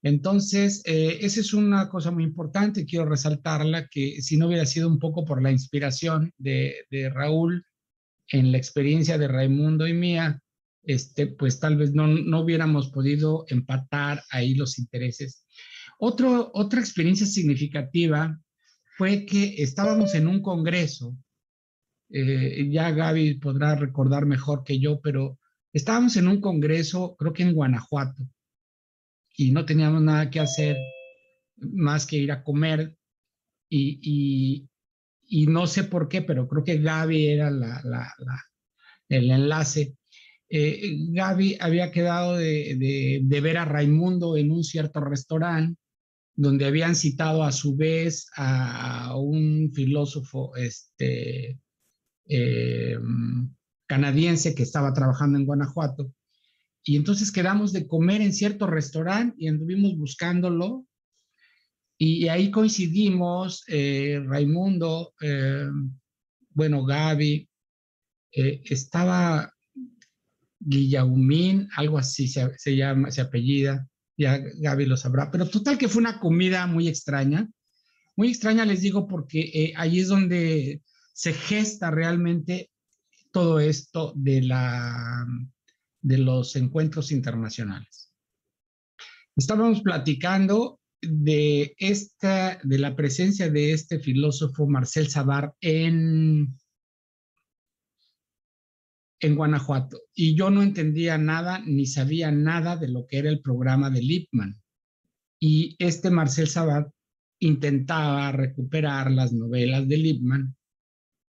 Entonces, esa es una cosa muy importante, quiero resaltarla, que si no hubiera sido un poco por la inspiración de Raúl en la experiencia de Raimundo y mía, pues tal vez no hubiéramos podido empatar ahí los intereses. Otra experiencia significativa fue que estábamos en un congreso, ya Gaby podrá recordar mejor que yo, pero estábamos en un congreso, creo que en Guanajuato, y no teníamos nada que hacer más que ir a comer, y no sé por qué, pero creo que Gaby era el enlace. Gaby había quedado de ver a Raimundo en un cierto restaurante donde habían citado a su vez a un filósofo canadiense que estaba trabajando en Guanajuato. Y entonces quedamos de comer en cierto restaurante y anduvimos buscándolo. Y ahí coincidimos, Raimundo, bueno, Gaby, estaba Guillaumín, algo así se llama, se apellida, ya Gaby lo sabrá, pero total que fue una comida muy extraña les digo, porque ahí es donde se gesta realmente todo esto de los encuentros internacionales. Estábamos platicando de la presencia de este filósofo Marcel Savart en Guanajuato, y yo no entendía nada ni sabía nada de lo que era el programa de Lippmann. Y Marcel Savart intentaba recuperar las novelas de Lippmann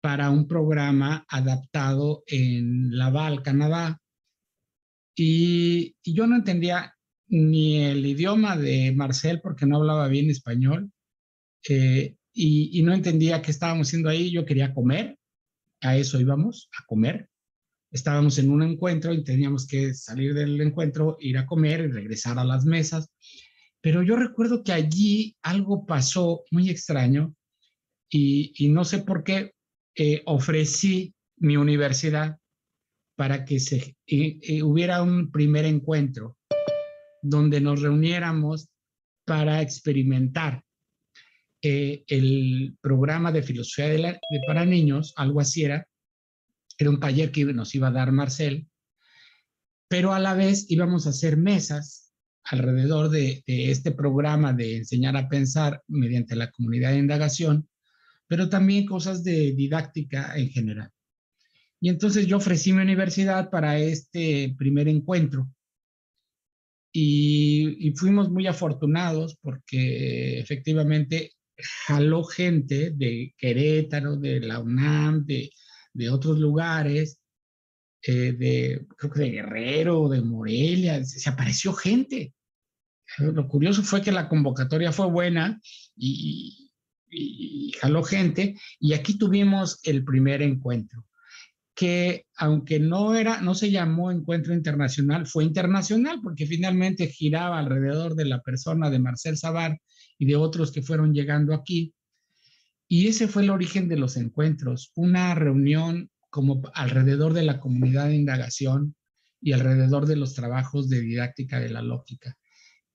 para un programa adaptado en Laval, Canadá. Y yo no entendía ni el idioma de Marcel porque no hablaba bien español, y no entendía qué estábamos haciendo ahí. Yo quería comer, a eso íbamos, a comer. Estábamos en un encuentro y teníamos que salir del encuentro, ir a comer y regresar a las mesas. Pero yo recuerdo que allí algo pasó muy extraño y no sé por qué ofrecí mi universidad para que hubiera un primer encuentro donde nos reuniéramos para experimentar el programa de filosofía para niños, algo así era un taller que nos iba a dar Marcel, pero a la vez íbamos a hacer mesas alrededor de este programa de enseñar a pensar mediante la comunidad de indagación, pero también cosas de didáctica en general. Y entonces yo ofrecí mi universidad para este primer encuentro y fuimos muy afortunados porque efectivamente jaló gente de Querétaro, de la UNAM, de otros lugares, creo que de Guerrero, de Morelia, se apareció gente. Lo curioso fue que la convocatoria fue buena y jaló gente, y aquí tuvimos el primer encuentro, que aunque no se llamó Encuentro Internacional, fue internacional porque finalmente giraba alrededor de la persona de Marcel Savart y de otros que fueron llegando aquí. Y ese fue el origen de los encuentros, una reunión como alrededor de la comunidad de indagación y alrededor de los trabajos de didáctica de la lógica.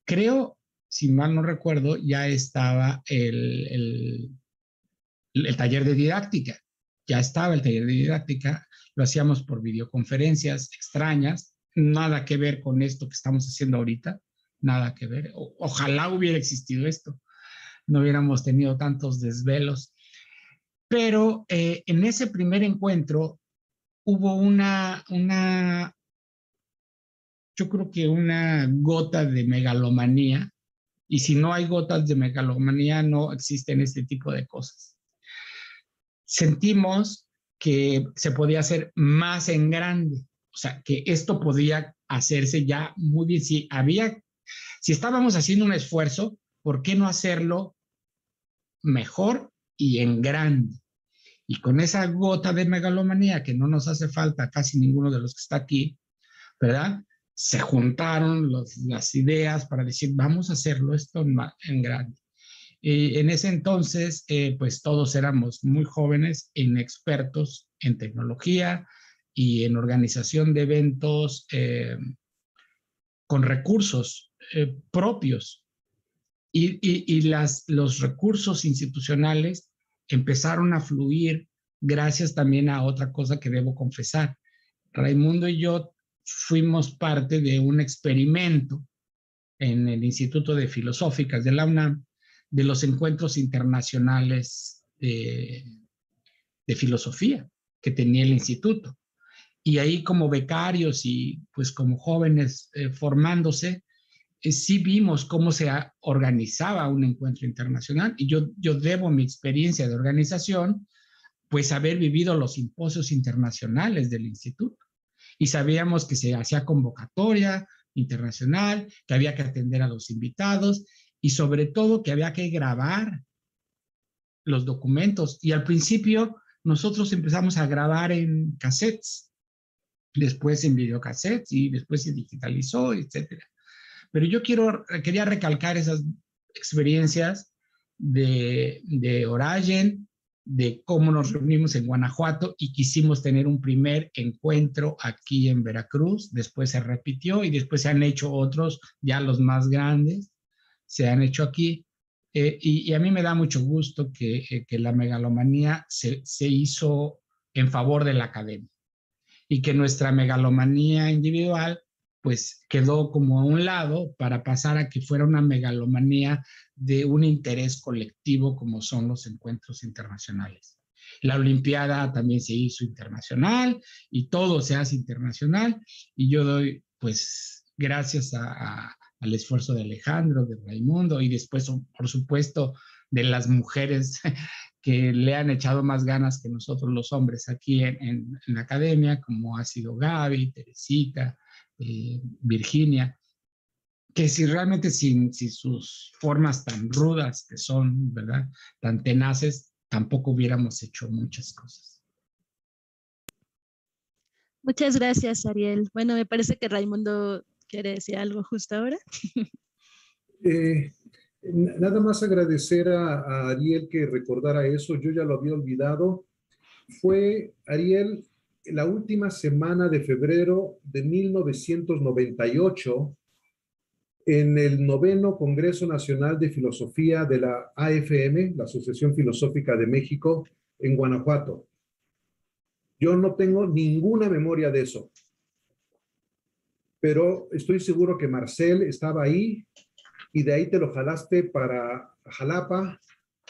Creo, si mal no recuerdo, ya estaba el taller de didáctica. Ya estaba el taller de didáctica, lo hacíamos por videoconferencias extrañas, nada que ver con esto que estamos haciendo ahorita, nada que ver. Ojalá hubiera existido esto, no hubiéramos tenido tantos desvelos. Pero en ese primer encuentro hubo yo creo que una gota de megalomanía, y si no hay gotas de megalomanía no existen este tipo de cosas. Sentimos que se podía hacer más en grande, o sea, que esto podía hacerse ya muy bien. Si estábamos haciendo un esfuerzo, ¿por qué no hacerlo mejor y en grande? Y con esa gota de megalomanía que no nos hace falta a casi ninguno de los que está aquí, ¿verdad? Se juntaron las ideas para decir, vamos a hacerlo esto en grande. En ese entonces, pues todos éramos muy jóvenes, inexpertos en tecnología y en organización de eventos con recursos propios. Y los recursos institucionales empezaron a fluir gracias también a otra cosa que debo confesar. Raimundo y yo fuimos parte de un experimento en el Instituto de Filosóficas de la UNAM, de los encuentros internacionales de filosofía que tenía el instituto. Y ahí como becarios y pues como jóvenes formándose, sí vimos cómo se organizaba un encuentro internacional, y yo debo mi experiencia de organización pues haber vivido los simposios internacionales del instituto, y sabíamos que se hacía convocatoria internacional, que había que atender a los invitados y sobre todo que había que grabar los documentos. Y al principio nosotros empezamos a grabar en cassettes, después en videocassettes y después se digitalizó, etcétera. Pero yo quería recalcar esas experiencias de Orayen, de cómo nos reunimos en Guanajuato y quisimos tener un primer encuentro aquí en Veracruz. Después se repitió y después se han hecho otros, ya los más grandes, se han hecho aquí. Y a mí me da mucho gusto que la megalomanía se hizo en favor de la academia y que nuestra megalomanía individual pues quedó como a un lado para pasar a que fuera una megalomanía de un interés colectivo como son los encuentros internacionales. La Olimpiada también se hizo internacional y todo se hace internacional, y yo doy pues gracias al esfuerzo de Alejandro, de Raimundo y después por supuesto de las mujeres que le han echado más ganas que nosotros los hombres aquí en la academia, como ha sido Gaby, Teresita, Virginia, que si realmente sin sus formas tan rudas que son, ¿verdad?, tan tenaces, tampoco hubiéramos hecho muchas cosas. Muchas gracias, Ariel. Bueno, me parece que Raimundo quiere decir algo justo ahora. Nada más agradecer a Ariel que recordara eso, yo ya lo había olvidado. Fue, Ariel, la última semana de febrero de 1998, en el 9º Congreso Nacional de Filosofía de la AFM, la Asociación Filosófica de México, en Guanajuato. Yo no tengo ninguna memoria de eso, pero estoy seguro que Marcel estaba ahí y de ahí te lo jalaste para Jalapa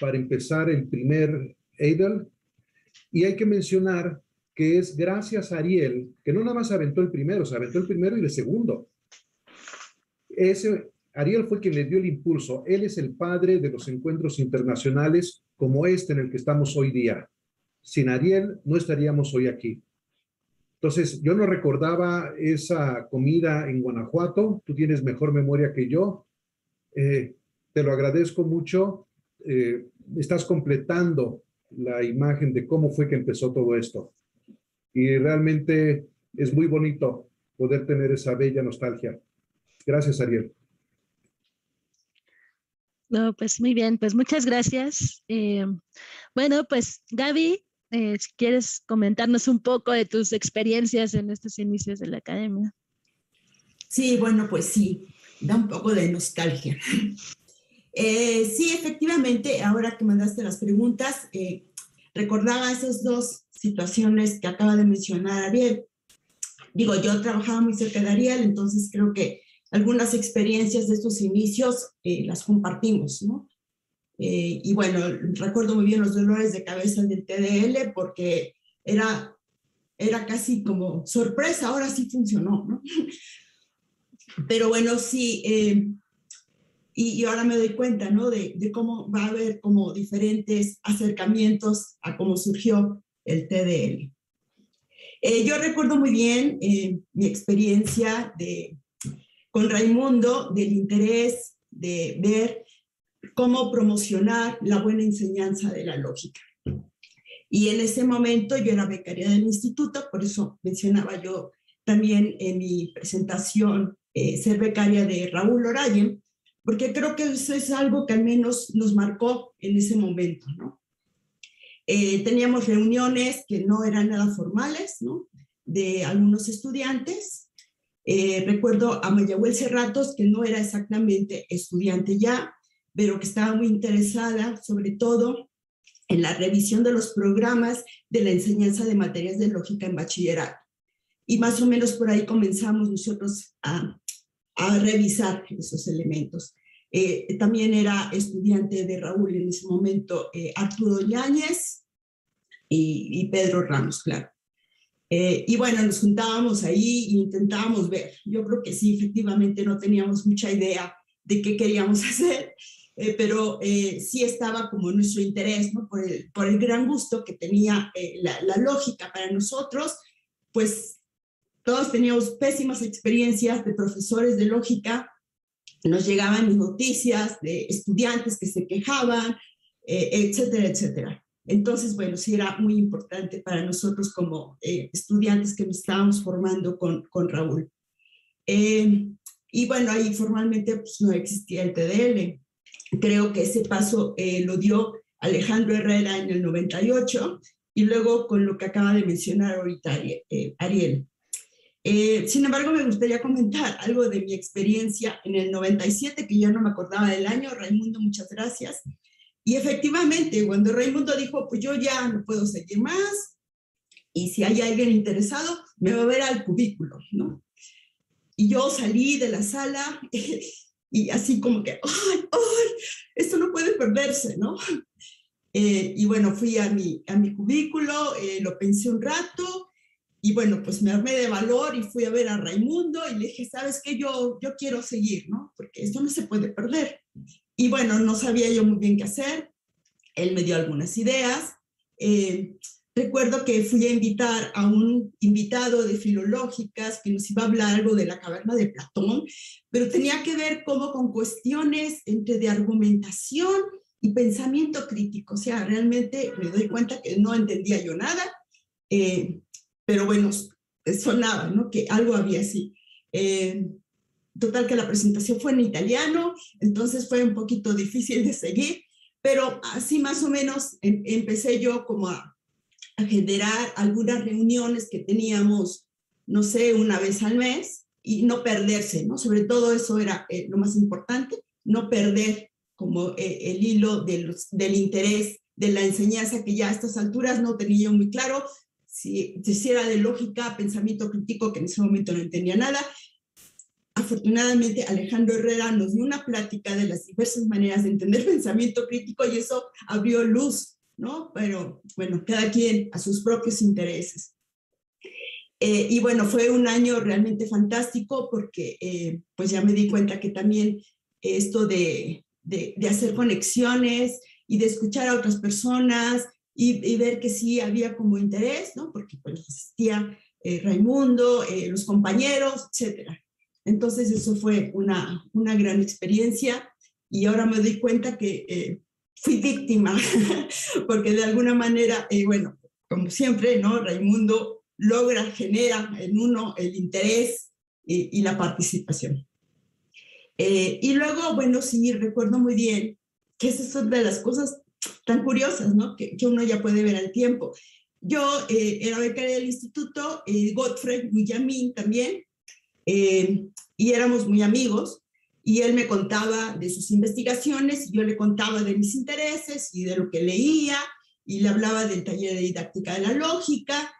para empezar el primer Eidel. Y hay que mencionar que es gracias a Ariel, que no nada más aventó el primero, se aventó el primero y el segundo. Ariel fue quien le dio el impulso. Él es el padre de los encuentros internacionales como este en el que estamos hoy día. Sin Ariel no estaríamos hoy aquí. Entonces, yo no recordaba esa comida en Guanajuato. Tú tienes mejor memoria que yo. Te lo agradezco mucho. Estás completando la imagen de cómo fue que empezó todo esto. Y realmente es muy bonito poder tener esa bella nostalgia. Gracias, Ariel. No, pues muy bien, pues muchas gracias. Bueno, pues Gaby, si quieres comentarnos un poco de tus experiencias en estos inicios de la academia. Sí, bueno, pues sí, da un poco de nostalgia. Sí, efectivamente, ahora que mandaste las preguntas, recordaba esas dos situaciones que acaba de mencionar Ariel. Digo, yo trabajaba muy cerca de Ariel, entonces creo que algunas experiencias de estos inicios las compartimos, ¿no? Y bueno, recuerdo muy bien los dolores de cabeza del TDL porque era casi como sorpresa, ahora sí funcionó, ¿no? Pero bueno, sí, y ahora me doy cuenta, ¿no? De cómo va a haber como diferentes acercamientos a cómo surgió el TDL. Yo recuerdo muy bien mi experiencia con Raimundo, del interés de ver cómo promocionar la buena enseñanza de la lógica. Y en ese momento yo era becaria del instituto, por eso mencionaba yo también en mi presentación ser becaria de Raúl Orayen, porque creo que eso es algo que al menos nos marcó en ese momento, ¿no? Teníamos reuniones que no eran nada formales, ¿no?, de algunos estudiantes. Recuerdo a Mayahuel Cerratos, que no era exactamente estudiante ya, pero que estaba muy interesada sobre todo en la revisión de los programas de la enseñanza de materias de lógica en bachillerato. Y más o menos por ahí comenzamos nosotros a revisar esos elementos. También era estudiante de Raúl en ese momento Arturo Yáñez y Pedro Ramos, claro. Y bueno, nos juntábamos ahí e intentábamos ver. Yo creo que sí, efectivamente no teníamos mucha idea de qué queríamos hacer, pero sí estaba como nuestro interés, ¿no? Por el gran gusto que tenía la lógica para nosotros, pues todos teníamos pésimas experiencias de profesores de lógica, nos llegaban noticias de estudiantes que se quejaban, etcétera, etcétera. Entonces, bueno, sí era muy importante para nosotros como estudiantes que nos estábamos formando con Raúl. Y bueno, ahí formalmente pues, no existía el TDL. Creo que ese paso lo dio Alejandro Herrera en el 98 y luego con lo que acaba de mencionar ahorita Ariel. Sin embargo, me gustaría comentar algo de mi experiencia en el 97, que yo no me acordaba del año. Raimundo, muchas gracias. Y efectivamente, cuando Raimundo dijo, pues yo ya no puedo seguir más, y si hay alguien interesado, me va a ver al cubículo, ¿no? Y yo salí de la sala y así como que, ¡ay, esto no puede perderse, ¿no? Y bueno, fui a mi cubículo, lo pensé un rato, y bueno, pues me armé de valor y fui a ver a Raimundo y le dije, ¿sabes qué? Yo quiero seguir, ¿no? Porque esto no se puede perder. Y bueno, no sabía yo muy bien qué hacer. Él me dio algunas ideas. Recuerdo que fui a invitar a un invitado de filológicas que nos iba a hablar algo de la caverna de Platón, pero tenía que ver como con cuestiones entre de argumentación y pensamiento crítico. O sea, realmente me doy cuenta que no entendía yo nada, pero bueno, sonaba, ¿no? Que algo había así. Total que la presentación fue en italiano, entonces fue un poquito difícil de seguir, pero así más o menos empecé yo como a generar algunas reuniones que teníamos, no sé, una vez al mes y no perderse, ¿no? Sobre todo eso era lo más importante, no perder como el hilo del interés de la enseñanza, que ya a estas alturas no tenía yo muy claro si era de lógica, pensamiento crítico, que en ese momento no entendía nada. Afortunadamente, Alejandro Herrera nos dio una plática de las diversas maneras de entender pensamiento crítico y eso abrió luz, ¿no? Pero bueno, cada quien a sus propios intereses. Y bueno, fue un año realmente fantástico porque pues ya me di cuenta que también esto de hacer conexiones y de escuchar a otras personas y ver que sí había como interés, ¿no? Porque pues existía Raimundo, los compañeros, etcétera. Entonces eso fue una gran experiencia y ahora me doy cuenta que fui víctima, porque de alguna manera, bueno, como siempre, ¿no? Raimundo genera en uno el interés y la participación. Y luego, bueno, sí, recuerdo muy bien que esas son de las cosas tan curiosas, ¿no? Que uno ya puede ver al tiempo. Yo era becaria del instituto, Godfrey Guillamín también, y éramos muy amigos, y él me contaba de sus investigaciones, y yo le contaba de mis intereses y de lo que leía, y le hablaba del taller de didáctica de la lógica,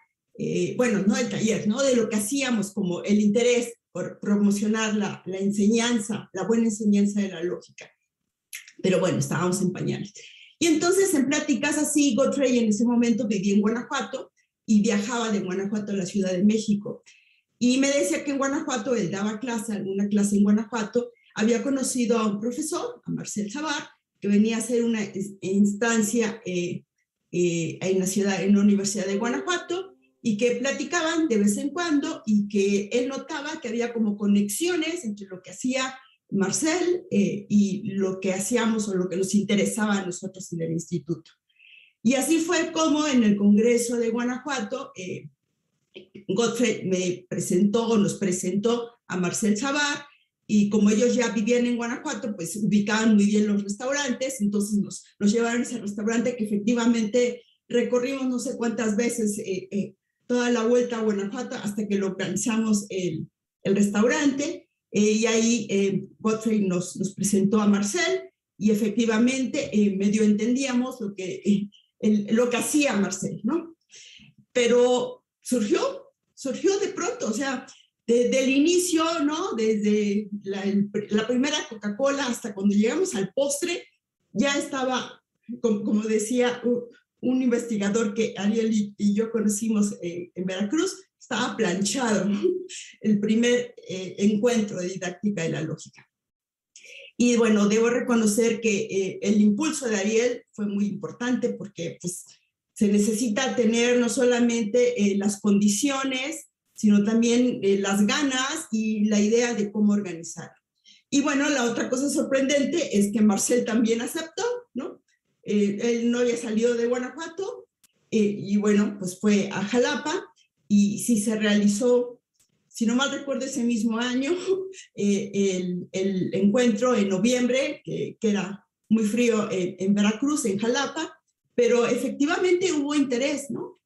bueno, no del taller, ¿no? De lo que hacíamos como el interés por promocionar la enseñanza, la buena enseñanza de la lógica. Pero bueno, estábamos en pañales. Y entonces en pláticas así, Godfrey en ese momento vivía en Guanajuato y viajaba de Guanajuato a la Ciudad de México. Y me decía que en Guanajuato, él daba alguna clase en Guanajuato, había conocido a un profesor, a Marcel Sabar, que venía a hacer una instancia en la Universidad de Guanajuato, y que platicaban de vez en cuando, y que él notaba que había como conexiones entre lo que hacía Marcel y lo que hacíamos o lo que nos interesaba a nosotros en el instituto. Y así fue como en el Congreso de Guanajuato, Godfrey nos presentó a Marcel Sabar, y como ellos ya vivían en Guanajuato, pues ubicaban muy bien los restaurantes, entonces nos llevaron a ese restaurante que efectivamente recorrimos no sé cuántas veces toda la vuelta a Guanajuato hasta que localizamos el restaurante, y ahí Godfrey nos presentó a Marcel, y efectivamente medio entendíamos lo que hacía Marcel, ¿no? Pero surgió de pronto, o sea, desde el inicio, ¿no? Desde la primera Coca-Cola hasta cuando llegamos al postre, ya estaba, como decía un investigador que Ariel y yo conocimos en Veracruz, estaba planchado, ¿no? El primer encuentro de didáctica de la lógica. Y bueno, debo reconocer que el impulso de Ariel fue muy importante porque pues, se necesita tener no solamente las condiciones, sino también las ganas y la idea de cómo organizar. Y bueno, la otra cosa sorprendente es que Marcel también aceptó, ¿no? Él no había salido de Guanajuato y bueno, pues fue a Jalapa y sí se realizó, si no mal recuerdo, ese mismo año, el encuentro en noviembre, que era muy frío en Veracruz, en Jalapa, pero efectivamente hubo interés, ¿no?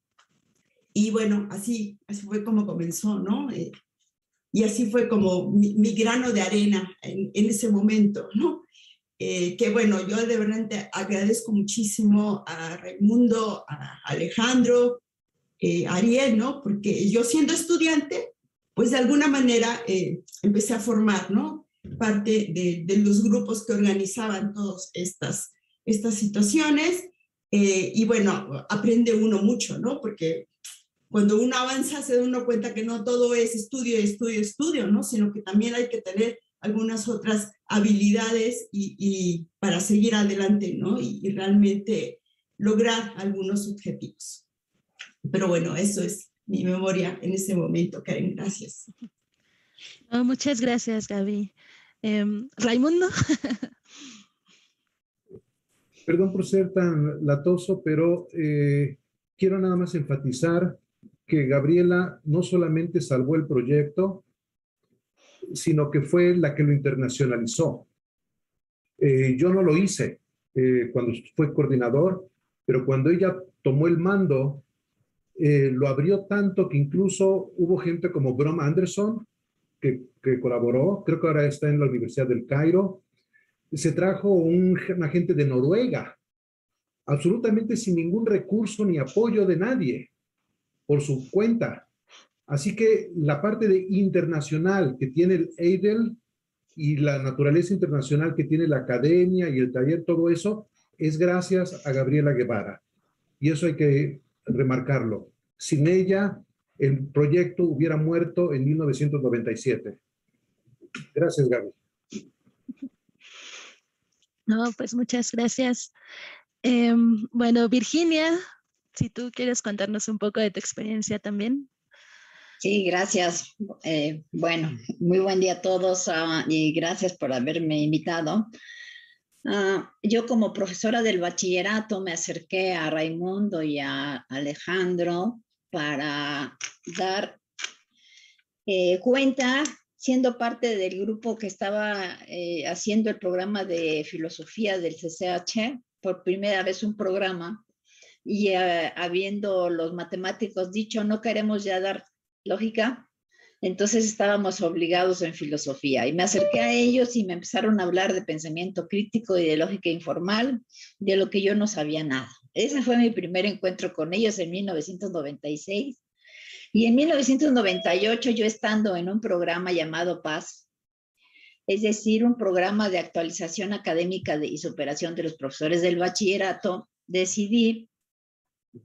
Y bueno, así fue como comenzó, ¿no? Y así fue como mi grano de arena en ese momento, ¿no? Que bueno, yo de verdad te agradezco muchísimo a Raimundo, a Alejandro, a Ariel, ¿no? Porque yo siendo estudiante, pues de alguna manera empecé a formar, ¿no? Parte de los grupos que organizaban todas estas situaciones. Y bueno, aprende uno mucho, ¿no? Porque cuando uno avanza se da uno cuenta que no todo es estudio, estudio, estudio, ¿no? Sino que también hay que tener algunas otras habilidades y para seguir adelante, ¿no? Y realmente lograr algunos objetivos. Pero bueno, eso es mi memoria en ese momento, Karen. Gracias. Oh, muchas gracias, Gaby. Raimundo. Perdón por ser tan latoso, pero quiero nada más enfatizar que Gabriela no solamente salvó el proyecto, sino que fue la que lo internacionalizó. Yo no lo hice cuando fue coordinador, pero cuando ella tomó el mando, lo abrió tanto que incluso hubo gente como Brom Anderson que colaboró, creo que ahora está en la Universidad del Cairo. Se trajo una gente de Noruega, absolutamente sin ningún recurso ni apoyo de nadie, por su cuenta. Así que la parte de internacional que tiene el EIDL y la naturaleza internacional que tiene la academia y el taller, todo eso es gracias a Gabriela Guevara. Y eso hay que remarcarlo. Sin ella, el proyecto hubiera muerto en 1997. Gracias, Gaby. No, pues muchas gracias. Bueno, Virginia, si tú quieres contarnos un poco de tu experiencia también. Sí, gracias. Bueno, muy buen día a todos y gracias por haberme invitado. Yo como profesora del bachillerato me acerqué a Raimundo y a Alejandro para dar cuenta, siendo parte del grupo que estaba haciendo el programa de filosofía del CCH, por primera vez un programa, y habiendo los matemáticos dicho, no queremos ya dar lógica, entonces estábamos obligados en filosofía y me acerqué a ellos y me empezaron a hablar de pensamiento crítico y de lógica informal, de lo que yo no sabía nada. Ese fue mi primer encuentro con ellos en 1996 y en 1998 yo estando en un programa llamado Paz, es decir, un programa de actualización académica y superación de los profesores del bachillerato, decidí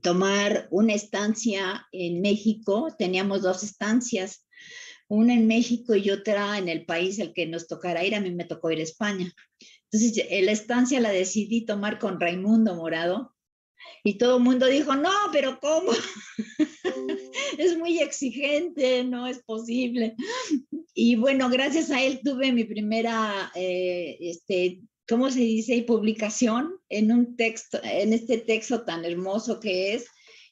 tomar una estancia en México. Teníamos dos estancias, una en México y otra en el país al que nos tocara ir. A mí me tocó ir a España. Entonces, la estancia la decidí tomar con Raimundo Morado y todo el mundo dijo, no, pero ¿cómo? Es muy exigente, no es posible. Y bueno, gracias a él tuve mi primera, ¿cómo se dice? Publicación en un texto, en este texto tan hermoso que es,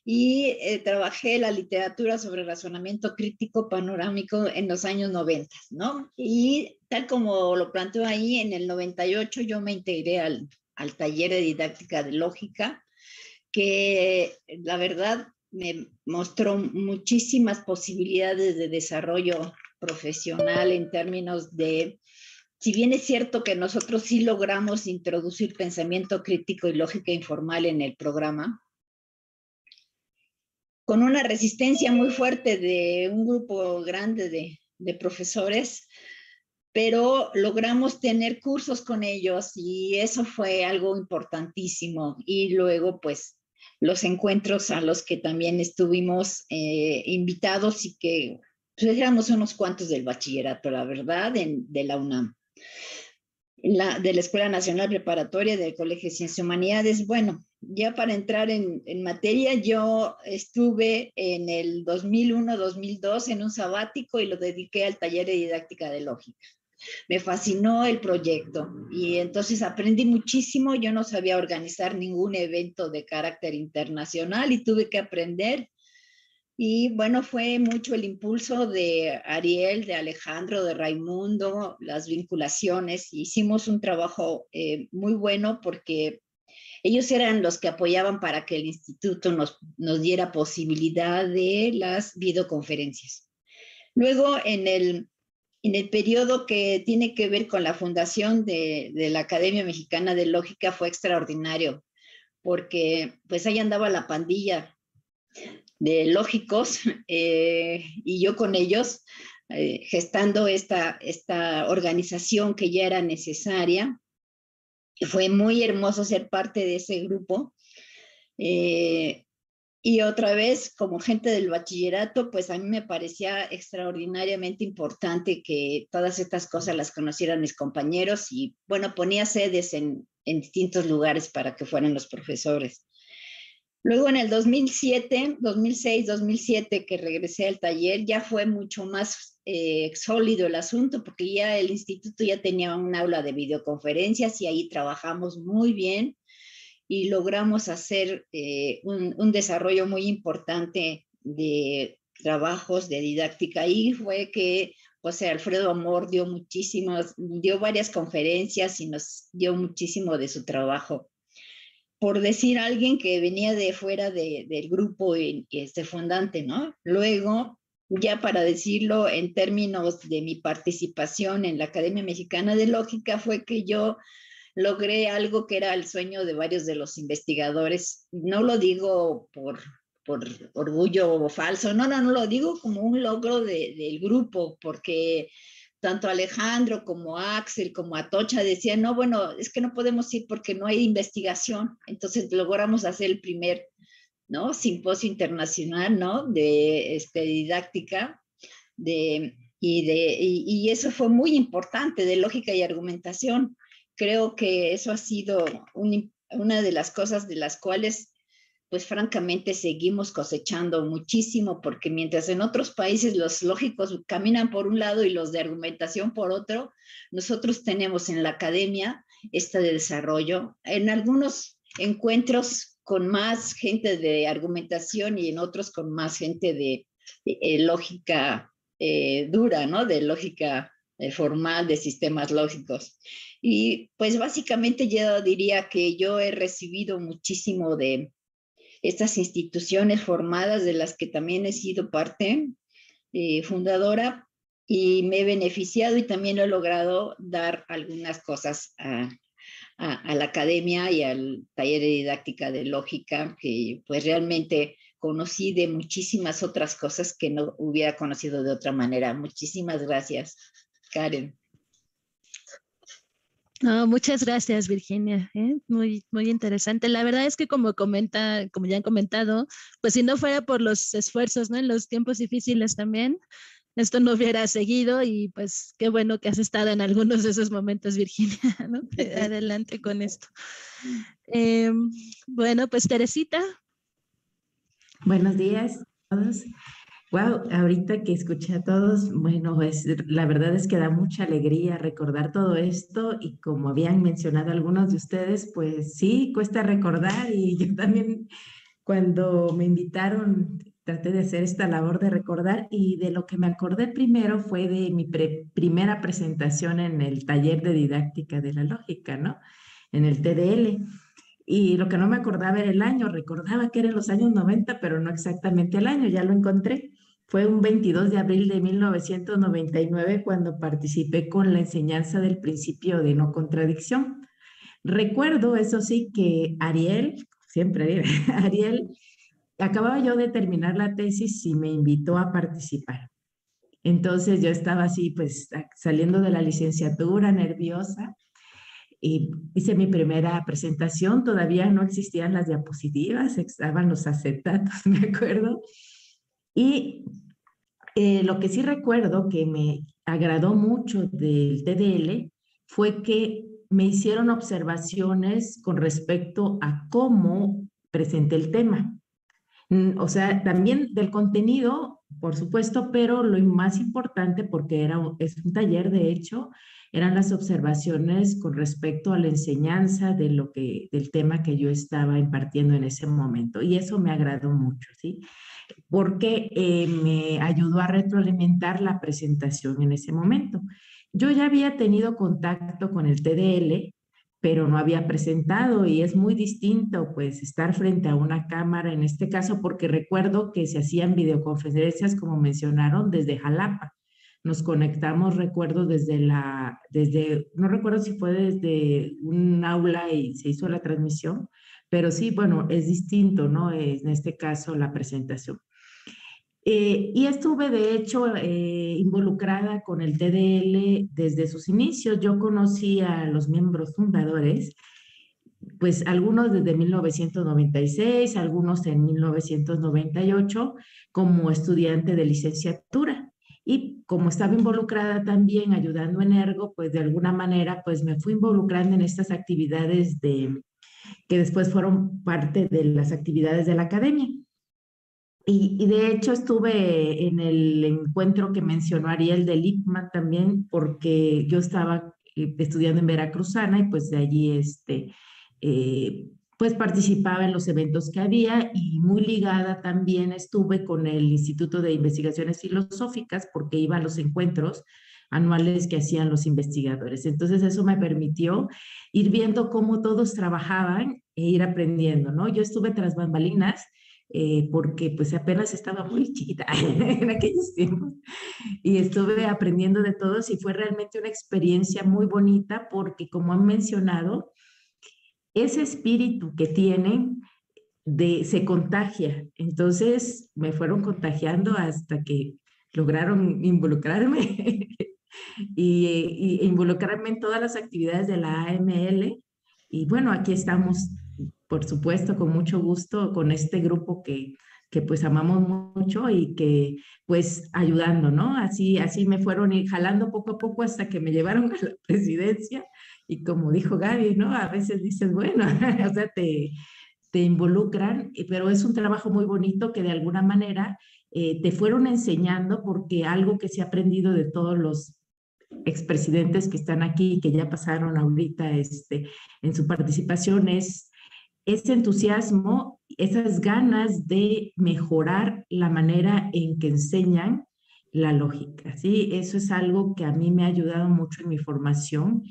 y trabajé la literatura sobre razonamiento crítico panorámico en los años 90, ¿no? Y tal como lo planteo ahí, en el 98 yo me integré al taller de didáctica de lógica, que la verdad me mostró muchísimas posibilidades de desarrollo profesional en términos de, si bien es cierto que nosotros sí logramos introducir pensamiento crítico y lógica informal en el programa, con una resistencia muy fuerte de un grupo grande de profesores, pero logramos tener cursos con ellos y eso fue algo importantísimo. Y luego, pues, los encuentros a los que también estuvimos invitados y que pues, éramos unos cuantos del bachillerato, la verdad, de la UNAM. De la Escuela Nacional Preparatoria del Colegio de Ciencias y Humanidades. Bueno, ya para entrar en materia, yo estuve en el 2001-2002 en un sabático y lo dediqué al taller de didáctica de lógica. Me fascinó el proyecto y entonces aprendí muchísimo. Yo no sabía organizar ningún evento de carácter internacional y tuve que aprender. Y bueno, fue mucho el impulso de Ariel, de Alejandro, de Raimundo, las vinculaciones. Hicimos un trabajo muy bueno porque ellos eran los que apoyaban para que el instituto nos diera posibilidad de las videoconferencias. Luego, en el periodo que tiene que ver con la fundación de la Academia Mexicana de Lógica fue extraordinario, porque pues ahí andaba la pandilla de lógicos y yo con ellos gestando esta organización que ya era necesaria. Y fue muy hermoso ser parte de ese grupo. Y otra vez, como gente del bachillerato, pues a mí me parecía extraordinariamente importante que todas estas cosas las conocieran mis compañeros y, bueno, ponía sedes en distintos lugares para que fueran los profesores. Luego en el 2007, 2006, 2007, que regresé al taller, ya fue mucho más sólido el asunto, porque ya el instituto ya tenía un aula de videoconferencias y ahí trabajamos muy bien y logramos hacer un desarrollo muy importante de trabajos de didáctica. Ahí fue que José Alfredo Amor dio varias conferencias y nos dio muchísimo de su trabajo. Por decir alguien que venía de fuera del grupo fundante, ¿no? Luego, ya para decirlo en términos de mi participación en la Academia Mexicana de Lógica, fue que yo logré algo que era el sueño de varios de los investigadores. No lo digo por orgullo falso, no lo digo como un logro del grupo, porque tanto Alejandro como Axel como Atocha decían, no, bueno, es que no podemos ir porque no hay investigación. Entonces logramos hacer el primer, ¿no?, simposio internacional, ¿no?, de didáctica, y eso fue muy importante, de lógica y argumentación. Creo que eso ha sido una de las cosas de las cuales pues francamente seguimos cosechando muchísimo, porque mientras en otros países los lógicos caminan por un lado y los de argumentación por otro, nosotros tenemos en la academia este desarrollo. En algunos encuentros con más gente de argumentación y en otros con más gente de lógica dura, ¿no? De lógica formal, de sistemas lógicos. Y pues básicamente yo diría que yo he recibido muchísimo de estas instituciones formadas de las que también he sido parte fundadora, y me he beneficiado y también he logrado dar algunas cosas a la academia y al taller de didáctica de lógica, que pues realmente conocí de muchísimas otras cosas que no hubiera conocido de otra manera. Muchísimas gracias, Karen. No, muchas gracias, Virginia. Muy, muy interesante. La verdad es que como ya han comentado, pues si no fuera por los esfuerzos, ¿no?, en los tiempos difíciles también, esto no hubiera seguido, y pues qué bueno que has estado en algunos de esos momentos, Virginia, ¿no? Adelante con esto. Bueno, pues Teresita. Buenos días a todos. Wow, ahorita que escuché a todos, bueno, pues la verdad es que da mucha alegría recordar todo esto, y como habían mencionado algunos de ustedes, pues sí, cuesta recordar, y yo también cuando me invitaron traté de hacer esta labor de recordar, y de lo que me acordé primero fue de mi primera presentación en el taller de didáctica de la lógica, ¿no? En el TDL. Y lo que no me acordaba era el año, recordaba que eran los años 90, pero no exactamente el año, ya lo encontré. Fue un 22 de abril de 1999 cuando participé con la enseñanza del principio de no contradicción. Recuerdo, eso sí, que Ariel, siempre Ariel, acababa yo de terminar la tesis y me invitó a participar. Entonces yo estaba así, pues saliendo de la licenciatura, nerviosa. hice mi primera presentación, todavía no existían las diapositivas, estaban los acetatos, me acuerdo. Y lo que sí recuerdo que me agradó mucho del TDL fue que me hicieron observaciones con respecto a cómo presenté el tema. O sea, también del contenido, por supuesto, pero lo más importante, porque es un taller, de hecho, eran las observaciones con respecto a la enseñanza del tema que yo estaba impartiendo en ese momento. Y eso me agradó mucho, ¿sí? Porque me ayudó a retroalimentar la presentación en ese momento. Yo ya había tenido contacto con el TDL, pero no había presentado, y es muy distinto pues estar frente a una cámara en este caso, porque recuerdo que se hacían videoconferencias, como mencionaron, desde Jalapa. Nos conectamos, recuerdo, no recuerdo si fue desde un aula y se hizo la transmisión, pero sí, bueno, es distinto, ¿no? En este caso, la presentación. Y estuve, de hecho, involucrada con el TDL desde sus inicios. Yo conocí a los miembros fundadores, pues algunos desde 1996, algunos en 1998, como estudiante de licenciatura. Y como estaba involucrada también ayudando en Ergo, pues de alguna manera, pues me fui involucrando en estas actividades que después fueron parte de las actividades de la academia. Y de hecho estuve en el encuentro que mencionó Ariel del IPMA también, porque yo estaba estudiando en Veracruzana, y pues de allí pues participaba en los eventos que había, y muy ligada también estuve con el Instituto de Investigaciones Filosóficas, porque iba a los encuentros anuales que hacían los investigadores. Entonces eso me permitió ir viendo cómo todos trabajaban e ir aprendiendo, ¿no? Yo estuve tras bambalinas, porque pues apenas estaba muy chiquita en aquellos tiempos, y estuve aprendiendo de todos, y fue realmente una experiencia muy bonita, porque como han mencionado, ese espíritu que tienen se contagia. Entonces me fueron contagiando hasta que lograron involucrarme y involucrarme en todas las actividades de la AML. Y bueno, aquí estamos, por supuesto, con mucho gusto, con este grupo que pues amamos mucho, y que pues ayudando, ¿no? Así me fueron ir jalando poco a poco hasta que me llevaron a la presidencia. Y como dijo Gaby, ¿no? A veces dices, bueno, o sea, te involucran, pero es un trabajo muy bonito que de alguna manera te fueron enseñando, porque algo que se ha aprendido de todos los expresidentes que están aquí, que ya pasaron ahorita en su participación, es ese entusiasmo, esas ganas de mejorar la manera en que enseñan la lógica, ¿sí? Eso es algo que a mí me ha ayudado mucho en mi formación,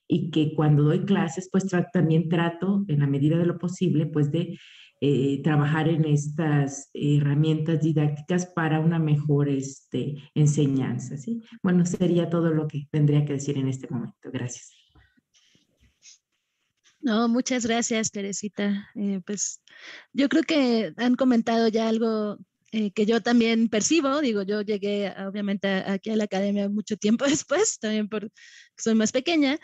y que cuando doy clases, pues también trato, en la medida de lo posible, pues de trabajar en estas herramientas didácticas para una mejor enseñanza, ¿sí? Bueno, sería todo lo que tendría que decir en este momento. Gracias. No, muchas gracias, Teresita. Pues yo creo que han comentado ya algo que yo también percibo. Digo, yo llegué obviamente aquí a la academia mucho tiempo después, también porque soy más pequeña,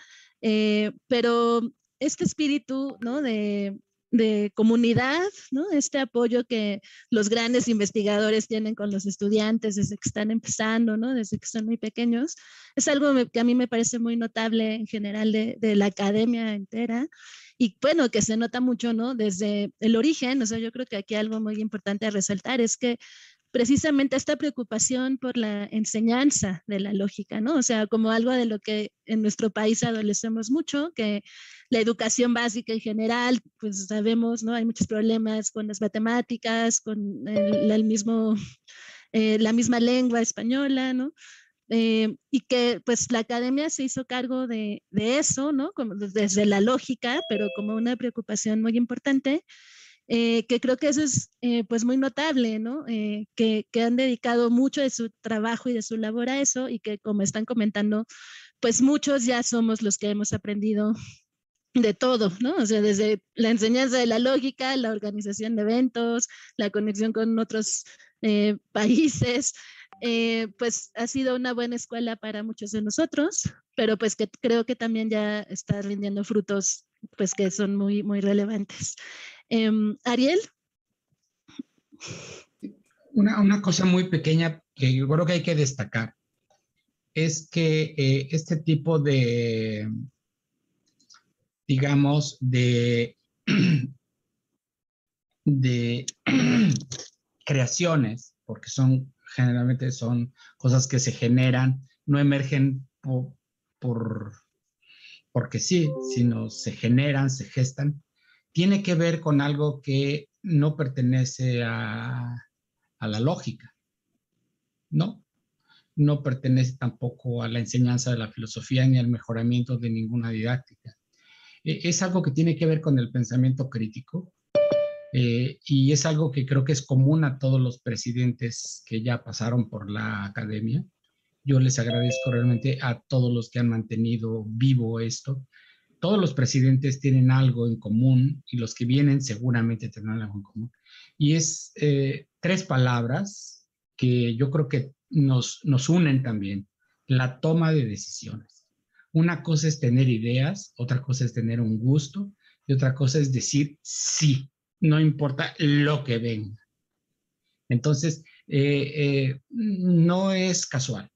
pero este espíritu, ¿no? de comunidad, ¿no? Este apoyo que los grandes investigadores tienen con los estudiantes desde que están empezando, ¿no? Desde que son muy pequeños, es algo que a mí me parece muy notable en general de la academia entera, y bueno, que se nota mucho, ¿no? Desde el origen. O sea, yo creo que aquí algo muy importante a resaltar es que precisamente esta preocupación por la enseñanza de la lógica, ¿no? O sea, como algo de lo que en nuestro país adolecemos mucho, que la educación básica en general, pues sabemos, ¿no? Hay muchos problemas con las matemáticas, con la misma lengua española, ¿no? Y que pues la academia se hizo cargo de eso, ¿no? Como desde la lógica, pero como una preocupación muy importante. Que creo que eso es pues muy notable, ¿no? Que han dedicado mucho de su trabajo y de su labor a eso, y que, como están comentando, pues muchos ya somos los que hemos aprendido de todo, ¿no? O sea, desde la enseñanza de la lógica, la organización de eventos, la conexión con otros países, pues ha sido una buena escuela para muchos de nosotros, pero pues que creo que también ya está rindiendo frutos pues que son muy, muy relevantes. Ariel. Una cosa muy pequeña que yo creo que hay que destacar es que este tipo de, digamos, de creaciones, porque generalmente son cosas que se generan, no emergen porque sí, sino se generan, se gestan, tiene que ver con algo que no pertenece a la lógica, ¿no? No pertenece tampoco a la enseñanza de la filosofía ni al mejoramiento de ninguna didáctica. Es algo que tiene que ver con el pensamiento crítico, y es algo que creo que es común a todos los presidentes que ya pasaron por la academia. Yo les agradezco realmente a todos los que han mantenido vivo esto. Todos los presidentes tienen algo en común y los que vienen seguramente tendrán algo en común. Y es 3 palabras que yo creo que nos unen también. La toma de decisiones. Una cosa es tener ideas, otra cosa es tener un gusto y otra cosa es decir sí, no importa lo que venga. Entonces, no es casual.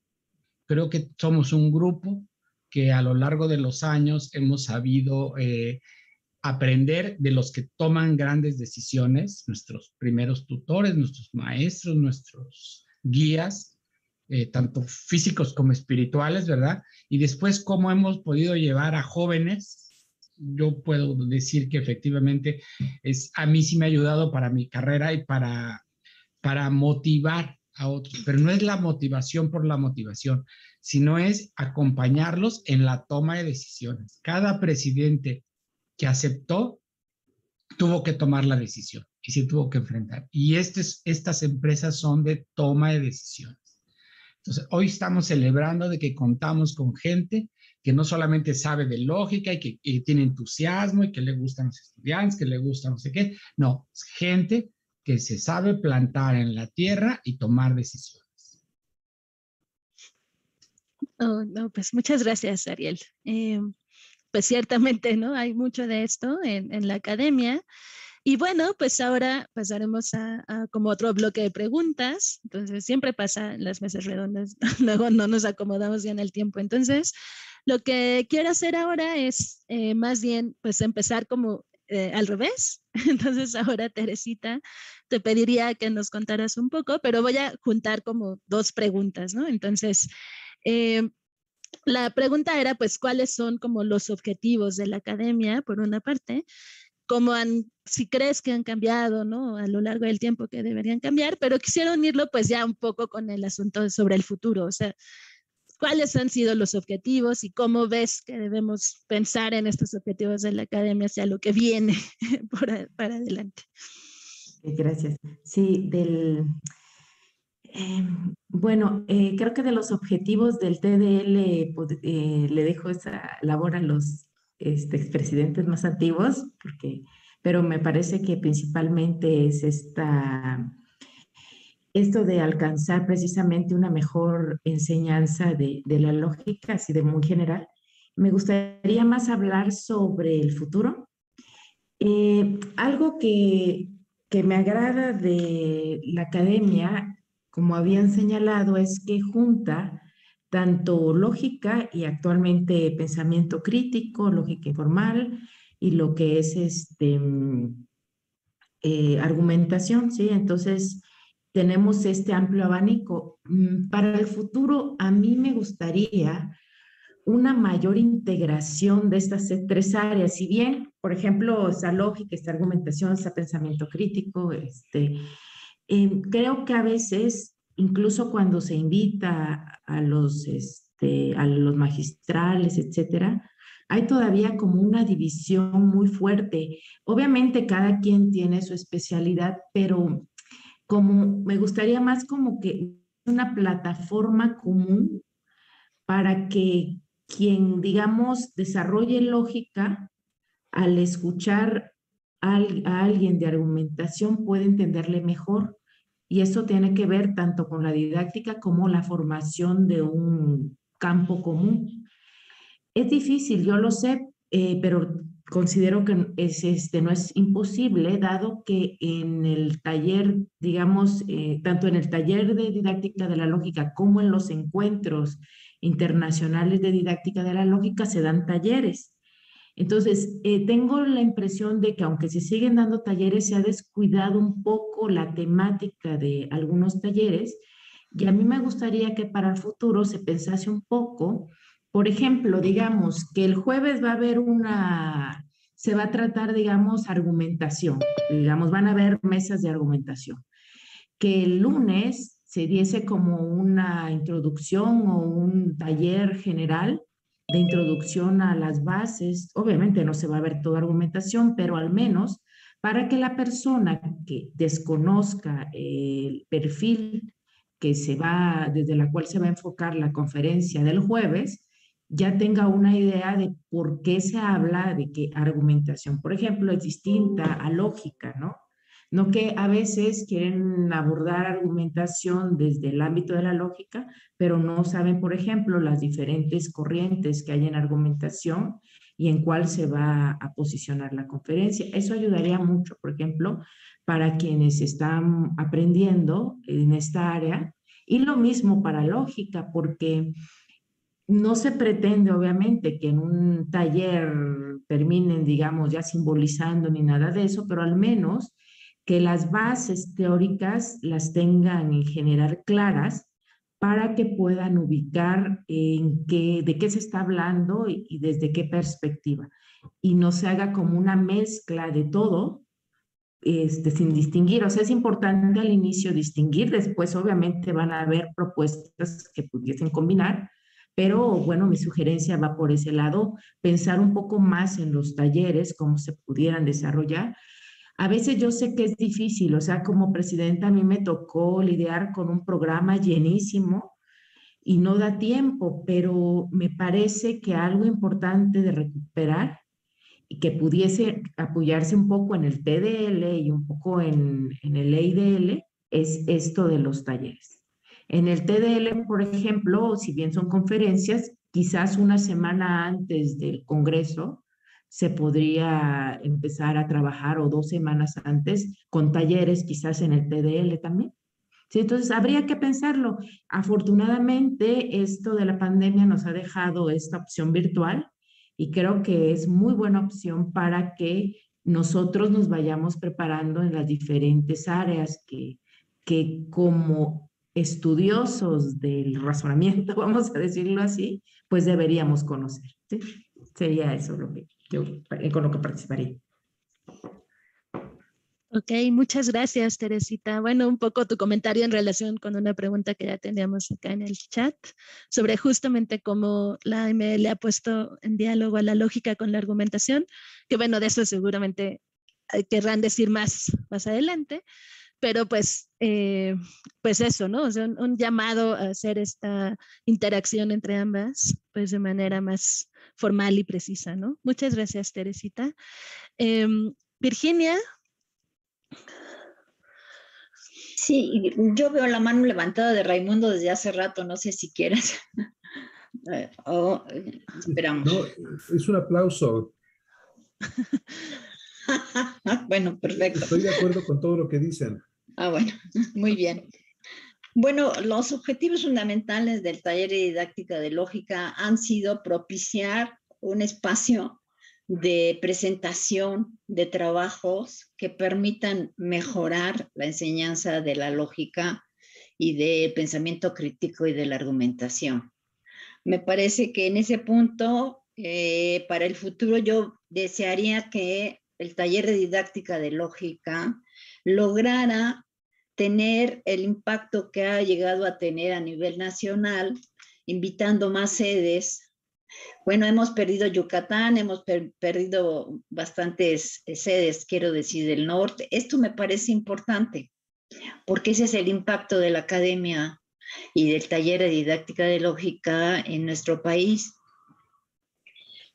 Creo que somos un grupo que a lo largo de los años hemos sabido aprender de los que toman grandes decisiones, nuestros primeros tutores, nuestros maestros, nuestros guías, tanto físicos como espirituales, ¿verdad? Y después cómo hemos podido llevar a jóvenes. Yo puedo decir que efectivamente a mí sí me ha ayudado para mi carrera y para motivar a otros, pero no es la motivación por la motivación, sino es acompañarlos en la toma de decisiones. Cada presidente que aceptó tuvo que tomar la decisión y se tuvo que enfrentar. Y estas empresas son de toma de decisiones. Entonces, hoy estamos celebrando de que contamos con gente que no solamente sabe de lógica y que tiene entusiasmo y que le gustan los estudiantes, que le gusta no sé qué. No, es gente que se sabe plantar en la tierra y tomar decisiones. Oh, no, pues muchas gracias, Ariel. Pues ciertamente, ¿no? Hay mucho de esto en la academia. Y bueno, pues ahora pasaremos a como otro bloque de preguntas. Entonces, siempre pasa en las mesas redondas, luego no nos acomodamos ya en el tiempo. Entonces, lo que quiero hacer ahora es más bien, pues empezar como al revés. Entonces, ahora, Teresita, te pediría que nos contaras un poco, pero voy a juntar como 2 preguntas, ¿no? Entonces, la pregunta era, pues, ¿cuáles son como los objetivos de la academia, por una parte? Si crees que han cambiado, ¿no? A lo largo del tiempo que deberían cambiar, pero quisiera unirlo pues ya un poco con el asunto sobre el futuro, o sea, ¿cuáles han sido los objetivos y cómo ves que debemos pensar en estos objetivos de la academia hacia lo que viene para adelante? Gracias. Sí, bueno, creo que de los objetivos del TDL le dejo esa labor a los expresidentes más antiguos, pero me parece que principalmente es esto de alcanzar precisamente una mejor enseñanza de la lógica, así de muy general. Me gustaría más hablar sobre el futuro. Algo que me agrada de la academia, como habían señalado, es que junta tanto lógica y actualmente pensamiento crítico, lógica informal y lo que es argumentación, ¿sí? Entonces, tenemos este amplio abanico. Para el futuro, a mí me gustaría una mayor integración de estas 3 áreas. Si bien, por ejemplo, esa lógica, esta argumentación, ese pensamiento crítico, creo que a veces, incluso cuando se invita a los magistrales, etcétera, hay todavía como una división muy fuerte. Obviamente cada quien tiene su especialidad, pero como me gustaría más como que una plataforma común para que quien, digamos, desarrolle lógica, al escuchar a alguien de argumentación puede entenderle mejor Y eso tiene que ver tanto con la didáctica como la formación de un campo común. Es difícil, yo lo sé, pero considero que no es imposible, dado que en el taller, digamos, tanto en el taller de didáctica de la lógica como en los encuentros internacionales de didáctica de la lógica se dan talleres. Entonces, tengo la impresión de que aunque se siguen dando talleres, se ha descuidado un poco la temática de algunos talleres, y a mí me gustaría que para el futuro se pensase un poco, por ejemplo, digamos que el jueves va a haber se va a tratar, digamos, argumentación, digamos, van a haber mesas de argumentación, que el lunes se diese como una introducción o un taller general de introducción a las bases. Obviamente no se va a ver toda argumentación, pero al menos para que la persona que desconozca el perfil desde la cual se va a enfocar la conferencia del jueves, ya tenga una idea de por qué se habla de que argumentación, por ejemplo, es distinta a lógica, ¿no? No que a veces quieren abordar argumentación desde el ámbito de la lógica, pero no saben, por ejemplo, las diferentes corrientes que hay en argumentación y en cuál se va a posicionar la conferencia. Eso ayudaría mucho, por ejemplo, para quienes están aprendiendo en esta área, y lo mismo para lógica, porque no se pretende, obviamente, que en un taller terminen, digamos, ya simbolizando ni nada de eso, pero al menos que las bases teóricas las tengan en general claras para que puedan ubicar de qué se está hablando y desde qué perspectiva. Y no se haga como una mezcla de todo, sin distinguir. O sea, es importante al inicio distinguir, después obviamente van a haber propuestas que pudiesen combinar, pero bueno, mi sugerencia va por ese lado, pensar un poco más en los talleres, cómo se pudieran desarrollar. A veces yo sé que es difícil, o sea, como presidenta a mí me tocó lidiar con un programa llenísimo y no da tiempo, pero me parece que algo importante de recuperar y que pudiese apoyarse un poco en el TDL y un poco en el EIDL es esto de los talleres. En el TDL, por ejemplo, si bien son conferencias, quizás una semana antes del Congreso se podría empezar a trabajar, o 2 semanas antes, con talleres quizás en el TDL también. Sí, entonces habría que pensarlo. Afortunadamente, esto de la pandemia nos ha dejado esta opción virtual y creo que es muy buena opción para que nosotros nos vayamos preparando en las diferentes áreas que como estudiosos del razonamiento, vamos a decirlo así, pues deberíamos conocer. ¿Sí? Sería eso lo que con lo que participaría. Ok, muchas gracias, Teresita. Bueno, un poco tu comentario en relación con una pregunta que ya teníamos acá en el chat sobre justamente cómo la AML ha puesto en diálogo a la lógica con la argumentación, que bueno, de eso seguramente querrán decir más adelante, pero pues eso, ¿no? O sea, un llamado a hacer esta interacción entre ambas, pues de manera más formal y precisa, ¿no? Muchas gracias, Teresita. Virginia. Sí, yo veo la mano levantada de Raimundo desde hace rato, no sé si quieres. Esperamos. No, es un aplauso. Bueno, perfecto. Estoy de acuerdo con todo lo que dicen. Bueno, muy bien. Bueno, los objetivos fundamentales del taller de didáctica de lógica han sido propiciar un espacio de presentación de trabajos que permitan mejorar la enseñanza de la lógica y del pensamiento crítico y de la argumentación. Me parece que en ese punto, para el futuro, yo desearía que el taller de didáctica de lógica lograra tener el impacto que ha llegado a tener a nivel nacional, invitando más sedes. Bueno, hemos perdido Yucatán, hemos perdido bastantes sedes, quiero decir, del norte. Esto me parece importante, porque ese es el impacto de la academia y del taller de didáctica de lógica en nuestro país.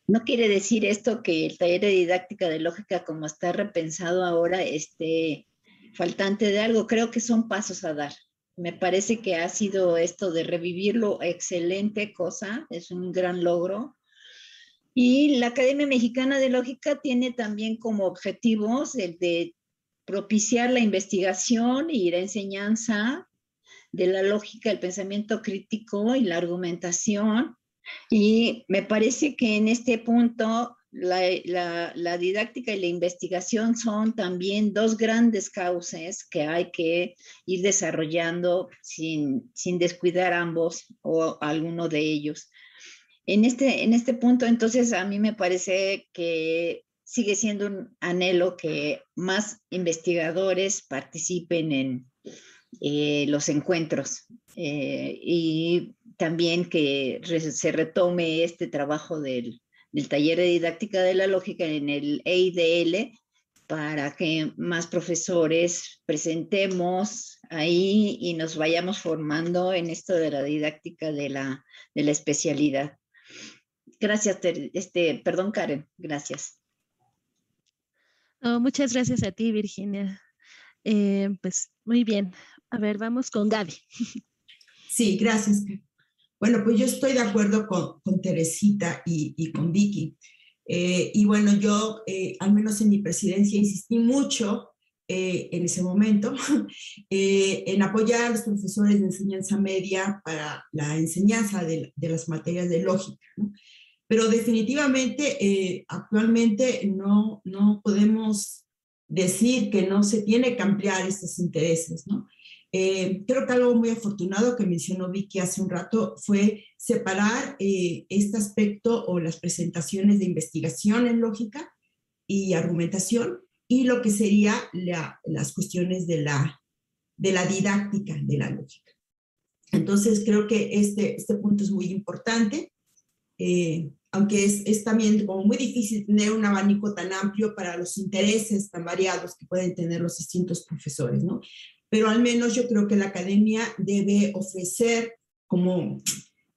No quiere decir esto que el taller de didáctica de lógica, como está repensado ahora, esté faltante de algo. Creo que son pasos a dar. Me parece que ha sido esto de revivirlo excelente cosa, es un gran logro. Y la Academia Mexicana de Lógica tiene también como objetivos el de propiciar la investigación y la enseñanza de la lógica, el pensamiento crítico y la argumentación. Y me parece que en este punto la didáctica y la investigación son también dos grandes cauces que hay que ir desarrollando sin descuidar ambos o alguno de ellos. En este punto, entonces, a mí me parece que sigue siendo un anhelo que más investigadores participen en los encuentros y también que se retome este trabajo del taller de didáctica de la lógica en el EIDL para que más profesores presentemos ahí y nos vayamos formando en esto de la didáctica de la especialidad. Gracias, perdón, Karen, gracias. Oh, muchas gracias a ti, Virginia. Pues muy bien. A ver, vamos con Gaby. Sí, gracias. Bueno, pues yo estoy de acuerdo con Teresita y con Vicky. Y bueno, yo, al menos en mi presidencia, insistí mucho en ese momento en apoyar a los profesores de enseñanza media para la enseñanza de las materias de lógica, ¿no? Pero definitivamente, actualmente no podemos decir que no se tiene que ampliar estos intereses, ¿no? Creo que algo muy afortunado que mencionó Vicky hace un rato fue separar este aspecto o las presentaciones de investigación en lógica y argumentación y lo que sería las cuestiones de la didáctica de la lógica. Entonces creo que este punto es muy importante, aunque es también como muy difícil tener un abanico tan amplio para los intereses tan variados que pueden tener los distintos profesores, ¿no? Pero al menos yo creo que la academia debe ofrecer como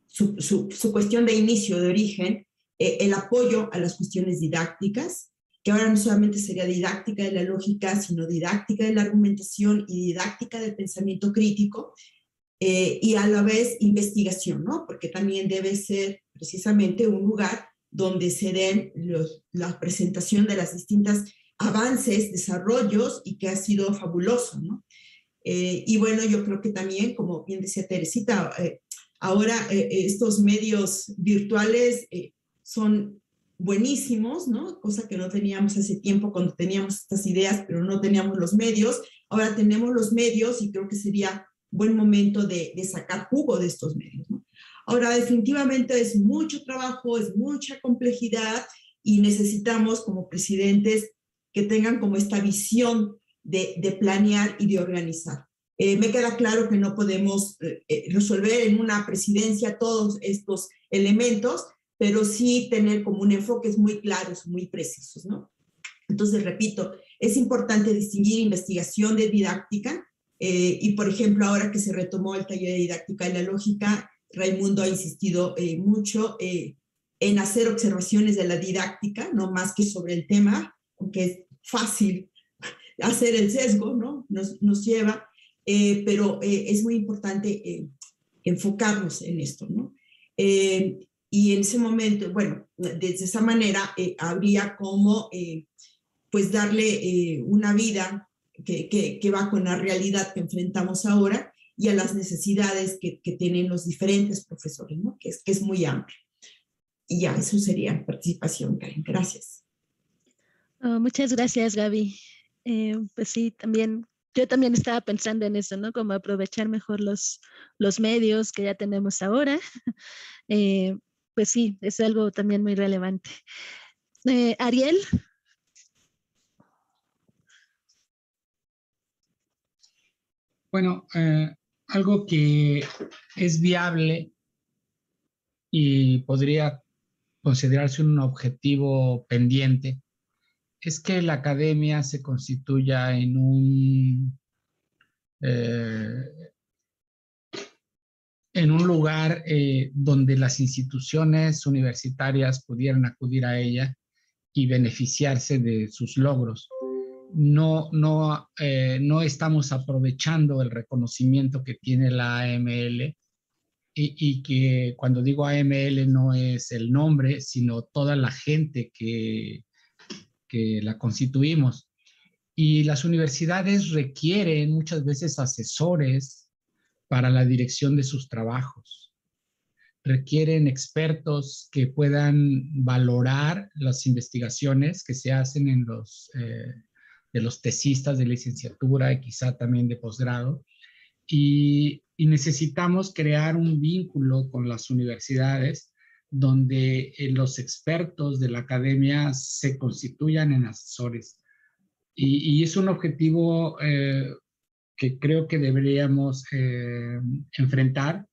su cuestión de inicio, de origen, el apoyo a las cuestiones didácticas, que ahora no solamente sería didáctica de la lógica, sino didáctica de la argumentación y didáctica del pensamiento crítico, y a la vez investigación, ¿no? Porque también debe ser precisamente un lugar donde se den la presentación de las distintas avances, desarrollos, y que ha sido fabuloso, ¿no? Y bueno, yo creo que también, como bien decía Teresita, ahora estos medios virtuales son buenísimos, ¿no? Cosa que no teníamos hace tiempo cuando teníamos estas ideas, pero no teníamos los medios. Ahora tenemos los medios y creo que sería buen momento de sacar jugo de estos medios, ¿no? Ahora, definitivamente es mucho trabajo, es mucha complejidad y necesitamos como presidentes que tengan como esta visión de planear y de organizar. Me queda claro que no podemos resolver en una presidencia todos estos elementos, pero sí tener como un enfoques muy claros, muy precisos, ¿no? Entonces, repito, es importante distinguir investigación de didáctica y, por ejemplo, ahora que se retomó el taller de didáctica de la lógica, Raimundo ha insistido mucho en hacer observaciones de la didáctica, no más que sobre el tema, aunque es fácil hacer el sesgo, ¿no? Nos lleva, pero es muy importante enfocarnos en esto, ¿no? Y en ese momento, bueno, de esa manera habría como, pues, darle una vida que va con la realidad que enfrentamos ahora y a las necesidades que tienen los diferentes profesores, ¿no? Que es muy amplio. Y ya, eso sería participación, Karen. Gracias. Oh, muchas gracias, Gaby. Pues sí, yo también estaba pensando en eso, ¿no? Como aprovechar mejor los medios que ya tenemos ahora. Pues sí, es algo también muy relevante. Ariel. Bueno, algo que es viable y podría considerarse un objetivo pendiente es que la academia se constituya en un lugar donde las instituciones universitarias pudieran acudir a ella y beneficiarse de sus logros. no estamos aprovechando el reconocimiento que tiene la AML y que cuando digo AML no es el nombre, sino toda la gente que la constituimos. Y las universidades requieren muchas veces asesores para la dirección de sus trabajos. Requieren expertos que puedan valorar las investigaciones que se hacen de los tesistas de licenciatura y quizá también de posgrado. Y necesitamos crear un vínculo con las universidades donde los expertos de la academia se constituyan en asesores. Y es un objetivo que creo que deberíamos enfrentar.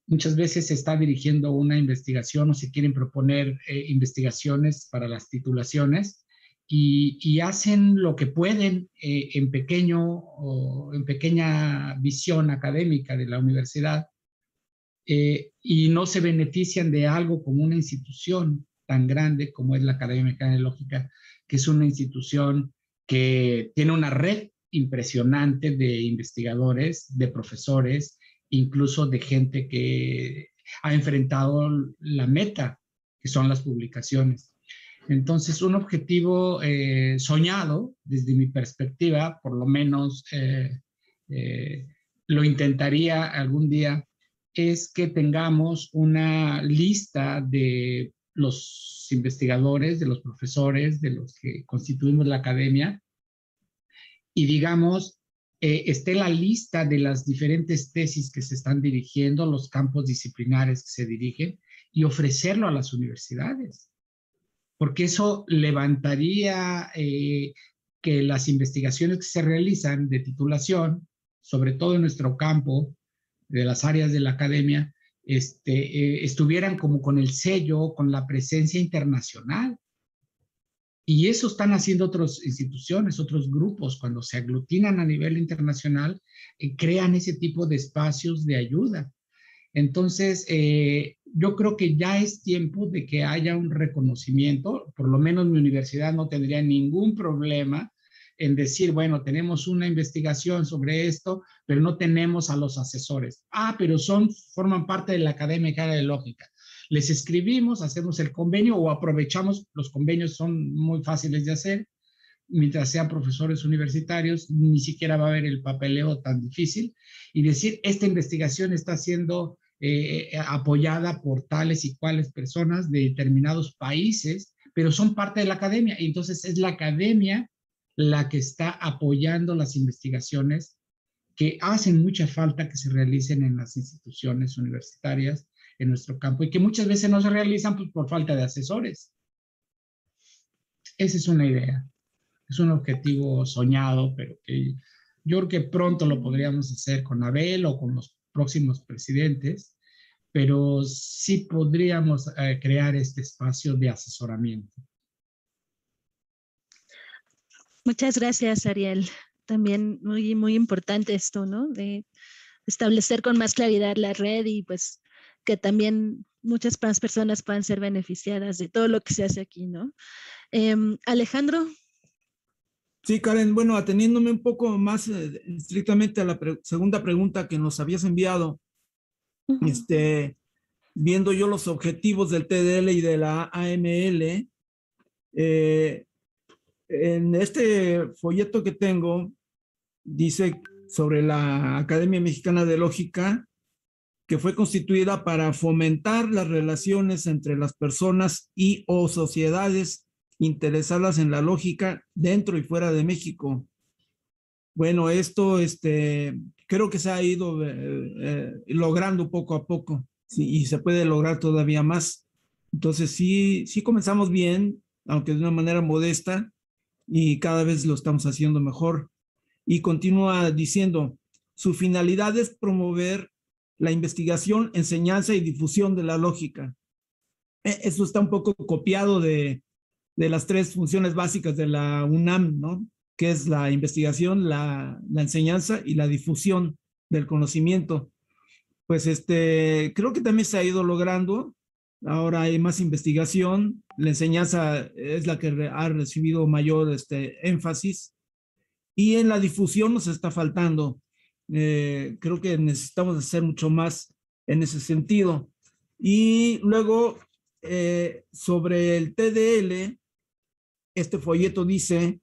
Muchas veces se está dirigiendo una investigación o se quieren proponer investigaciones para las titulaciones y hacen lo que pueden en pequeña visión académica de la universidad y no se benefician de algo como una institución tan grande como es la Academia Mexicana de Lógica, que es una institución que tiene una red impresionante de investigadores, de profesores, incluso de gente que ha enfrentado la meta, que son las publicaciones. Entonces, un objetivo soñado, desde mi perspectiva, por lo menos lo intentaría algún día, es que tengamos una lista de los investigadores, de los profesores, de los que constituimos la academia, y digamos, esté la lista de las diferentes tesis que se están dirigiendo, los campos disciplinares que se dirigen, y ofrecerlo a las universidades. Porque eso levantaría que las investigaciones que se realizan de titulación, sobre todo en nuestro campo, de las áreas de la academia, estuvieran como con el sello, con la presencia internacional. Y eso están haciendo otras instituciones, otros grupos, cuando se aglutinan a nivel internacional, crean ese tipo de espacios de ayuda. Entonces, yo creo que ya es tiempo de que haya un reconocimiento. Por lo menos mi universidad no tendría ningún problema en decir, bueno, tenemos una investigación sobre esto, pero no tenemos a los asesores. Pero forman parte de la Academia Mexicana de Lógica. Les escribimos, hacemos el convenio o aprovechamos, los convenios son muy fáciles de hacer, mientras sean profesores universitarios, ni siquiera va a haber el papeleo tan difícil, y decir, esta investigación está siendo apoyada por tales y cuales personas de determinados países, pero son parte de la academia, y entonces es la academia la que está apoyando las investigaciones que hacen mucha falta que se realicen en las instituciones universitarias en nuestro campo y que muchas veces no se realizan pues, por falta de asesores. Esa es una idea, es un objetivo soñado, pero que yo creo que pronto lo podríamos hacer con Abel o con los próximos presidentes, pero sí podríamos crear este espacio de asesoramiento. Muchas gracias, Ariel. También muy, muy importante esto, ¿no? De establecer con más claridad la red y pues que también muchas más personas puedan ser beneficiadas de todo lo que se hace aquí, ¿no? Alejandro. Sí, Karen, bueno, ateniéndome un poco más estrictamente a la segunda pregunta que nos habías enviado, viendo yo los objetivos del TDL y de la AML, en este folleto que tengo, dice sobre la Academia Mexicana de Lógica, que fue constituida para fomentar las relaciones entre las personas y o sociedades interesadas en la lógica dentro y fuera de México. Bueno, esto creo que se ha ido logrando poco a poco, sí, y se puede lograr todavía más. Entonces sí comenzamos bien, aunque de una manera modesta, y cada vez lo estamos haciendo mejor. Y continúa diciendo, su finalidad es promover la investigación, enseñanza y difusión de la lógica. Eso está un poco copiado de las tres funciones básicas de la UNAM, ¿no? Que es la investigación, la enseñanza y la difusión del conocimiento. Pues creo que también se ha ido logrando. Ahora hay más investigación. La enseñanza es la que ha recibido mayor énfasis y en la difusión nos está faltando. Creo que necesitamos hacer mucho más en ese sentido. Y luego, sobre el TDL, este folleto dice: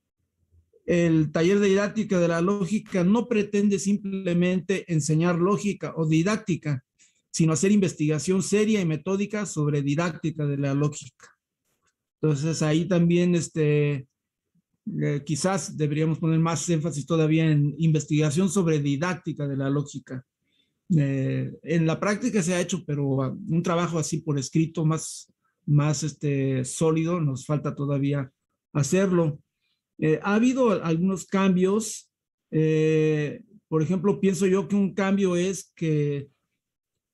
el taller de didáctica de la lógica no pretende simplemente enseñar lógica o didáctica, sino hacer investigación seria y metódica sobre didáctica de la lógica. Entonces ahí también quizás deberíamos poner más énfasis todavía en investigación sobre didáctica de la lógica. En la práctica se ha hecho, pero un trabajo así por escrito más sólido, nos falta todavía hacerlo. Ha habido algunos cambios. Por ejemplo, pienso yo que un cambio es que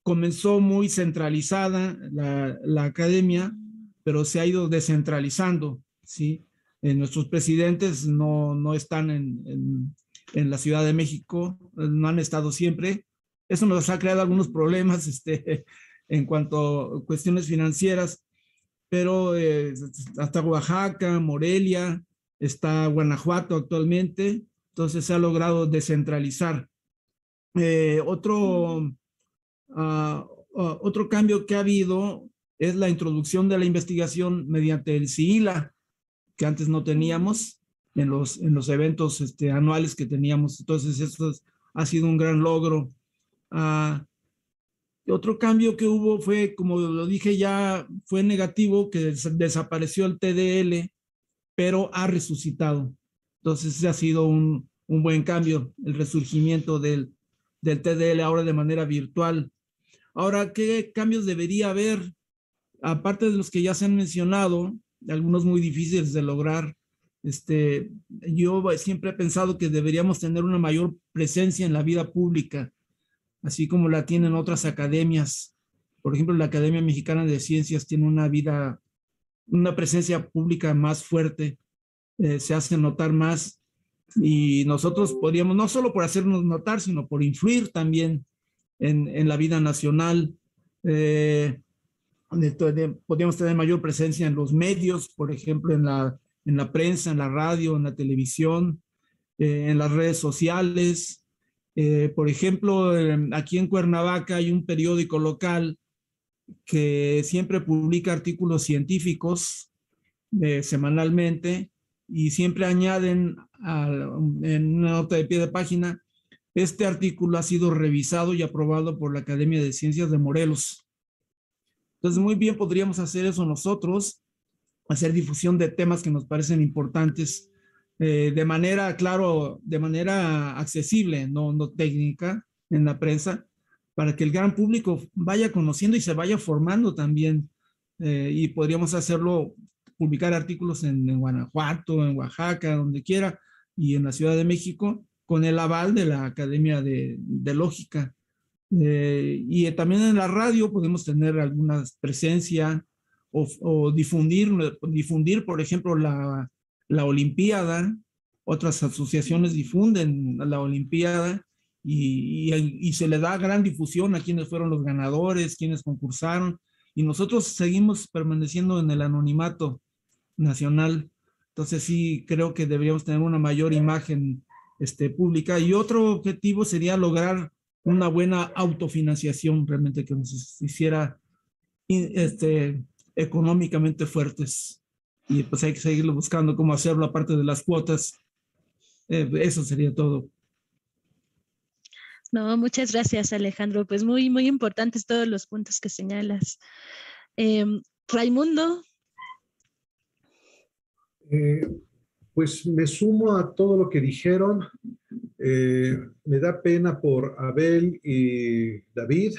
comenzó muy centralizada la academia, pero se ha ido descentralizando, ¿sí? Nuestros presidentes no están en la Ciudad de México, no han estado siempre. Eso nos ha creado algunos problemas en cuanto a cuestiones financieras, pero hasta Oaxaca, Morelia, está Guanajuato actualmente, entonces se ha logrado descentralizar. Otro cambio que ha habido es la introducción de la investigación mediante el CIILA, que antes no teníamos en los eventos anuales que teníamos. Entonces, esto ha sido un gran logro. Otro cambio que hubo fue, como lo dije ya, fue negativo, que desapareció el TDL, pero ha resucitado. Entonces, ese ha sido un buen cambio, el resurgimiento del TDL ahora de manera virtual. Ahora, ¿qué cambios debería haber? Aparte de los que ya se han mencionado, algunos muy difíciles de lograr, yo siempre he pensado que deberíamos tener una mayor presencia en la vida pública, así como la tienen otras academias. Por ejemplo, la Academia Mexicana de Ciencias tiene una presencia pública más fuerte, se hace notar más, y nosotros podríamos, no solo por hacernos notar, sino por influir también en la vida nacional. Podríamos tener mayor presencia en los medios, por ejemplo, en la prensa, en la radio, en la televisión, en las redes sociales. Por ejemplo, aquí en Cuernavaca hay un periódico local que siempre publica artículos científicos semanalmente, y siempre añaden en una nota de pie de página: este artículo ha sido revisado y aprobado por la Academia de Ciencias de Morelos. Entonces, muy bien podríamos hacer eso nosotros, hacer difusión de temas que nos parecen importantes, de manera accesible, no técnica, en la prensa, para que el gran público vaya conociendo y se vaya formando también. Y podríamos hacerlo, publicar artículos en Guanajuato, en Oaxaca, donde quiera, y en la Ciudad de México, con el aval de la Academia de Lógica. Y también en la radio podemos tener alguna presencia o difundir, por ejemplo, la Olimpiada. Otras asociaciones difunden la Olimpiada y se le da gran difusión a quienes fueron los ganadores, quienes concursaron, y nosotros seguimos permaneciendo en el anonimato nacional. Entonces sí creo que deberíamos tener una mayor imagen pública, y otro objetivo sería lograr una buena autofinanciación, realmente, que nos hiciera económicamente fuertes, y pues hay que seguirlo buscando cómo hacerlo, aparte de las cuotas. Eso sería todo. No, muchas gracias, Alejandro. Pues muy, muy importantes todos los puntos que señalas. Raimundo. Pues me sumo a todo lo que dijeron. Me da pena por Abel y David,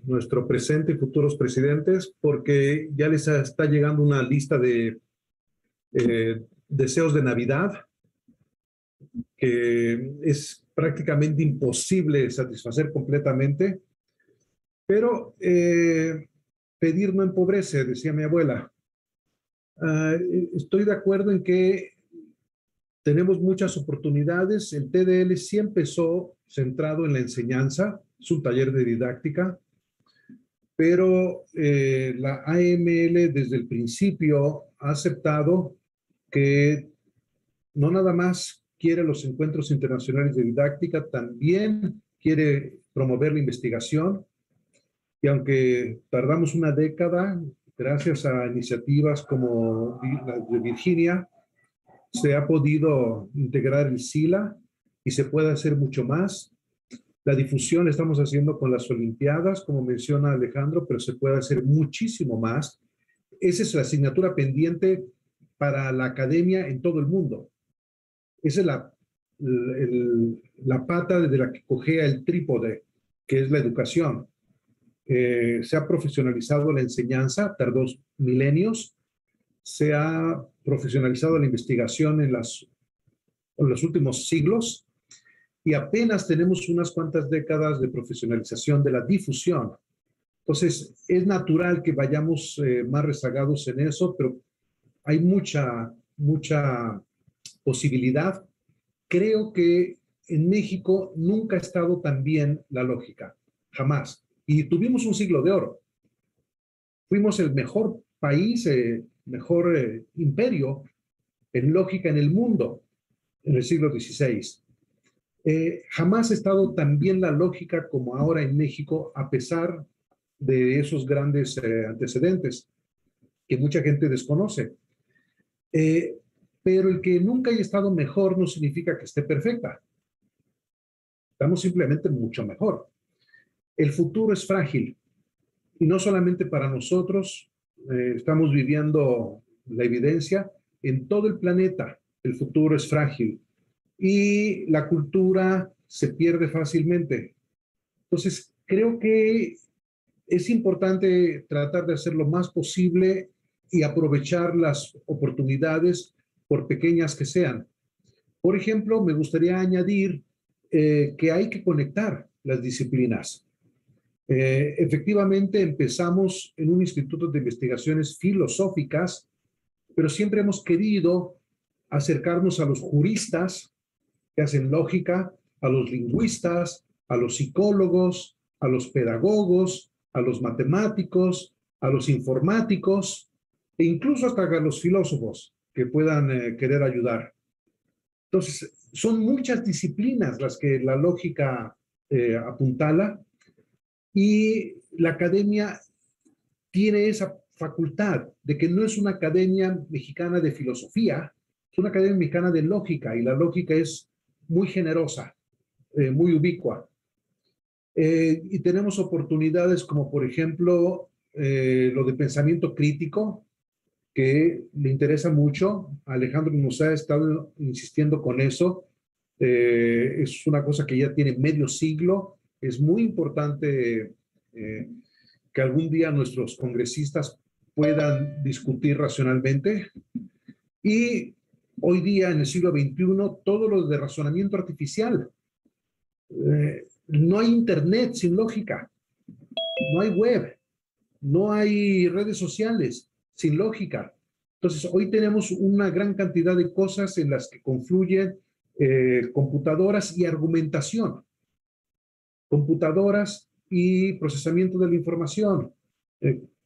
nuestro presente y futuros presidentes, porque ya les está llegando una lista de deseos de Navidad que es prácticamente imposible satisfacer completamente, pero pedir no empobrece, decía mi abuela. Estoy de acuerdo en que tenemos muchas oportunidades. El TDL sí empezó centrado en la enseñanza, es un taller de didáctica, pero la AML desde el principio ha aceptado que no nada más quiere los encuentros internacionales de didáctica, también quiere promover la investigación. Y aunque tardamos una década, gracias a iniciativas como la de Virginia, se ha podido integrar el SILA y se puede hacer mucho más. La difusión la estamos haciendo con las Olimpiadas, como menciona Alejandro, pero se puede hacer muchísimo más. Esa es la asignatura pendiente para la academia en todo el mundo. Esa es la pata de la que cojea el trípode, que es la educación. Se ha profesionalizado la enseñanza, tardó milenios. Se ha profesionalizado la investigación en los últimos siglos y apenas tenemos unas cuantas décadas de profesionalización de la difusión. Entonces, es natural que vayamos más rezagados en eso, pero hay mucha posibilidad. Creo que en México nunca ha estado tan bien la lógica, jamás. Y tuvimos un siglo de oro. Fuimos el mejor país, mejor imperio en lógica en el mundo en el siglo XVI. Jamás ha estado tan bien la lógica como ahora en México, a pesar de esos grandes antecedentes que mucha gente desconoce. Pero el que nunca haya estado mejor no significa que esté perfecta. Estamos simplemente mucho mejor. El futuro es frágil y no solamente para nosotros, estamos viviendo la evidencia en todo el planeta. El futuro es frágil y la cultura se pierde fácilmente. Entonces, creo que es importante tratar de hacer lo más posible y aprovechar las oportunidades, por pequeñas que sean. Por ejemplo, me gustaría añadir que hay que conectar las disciplinas. Efectivamente, empezamos en un instituto de investigaciones filosóficas, pero siempre hemos querido acercarnos a los juristas que hacen lógica, a los lingüistas, a los psicólogos, a los pedagogos, a los matemáticos, a los informáticos e incluso hasta a los filósofos que puedan querer ayudar. Entonces, son muchas disciplinas las que la lógica apuntala y la academia tiene esa facultad de que no es una academia mexicana de filosofía, es una academia mexicana de lógica y la lógica es muy generosa, muy ubicua. Y tenemos oportunidades como, por ejemplo, lo de pensamiento crítico, que le interesa mucho. Alejandro nos ha estado insistiendo con eso. Es una cosa que ya tiene medio siglo. Es muy importante que algún día nuestros congresistas puedan discutir racionalmente. Y hoy día, en el siglo XXI, todo lo de razonamiento artificial. No hay internet sin lógica. No hay web. No hay redes sociales sin lógica. Entonces, hoy tenemos una gran cantidad de cosas en las que confluyen computadoras y argumentación, computadoras y procesamiento de la información,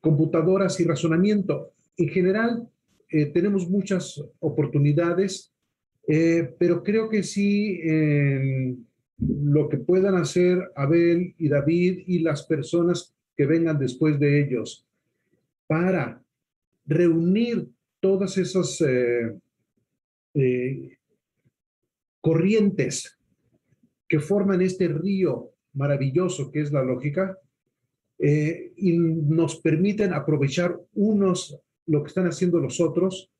computadoras y razonamiento. En general, tenemos muchas oportunidades, pero creo que sí, lo que puedan hacer Abel y David y las personas que vengan después de ellos para reunir todas esas corrientes que forman este río maravilloso que es la lógica y nos permiten aprovechar unos lo que están haciendo los otros,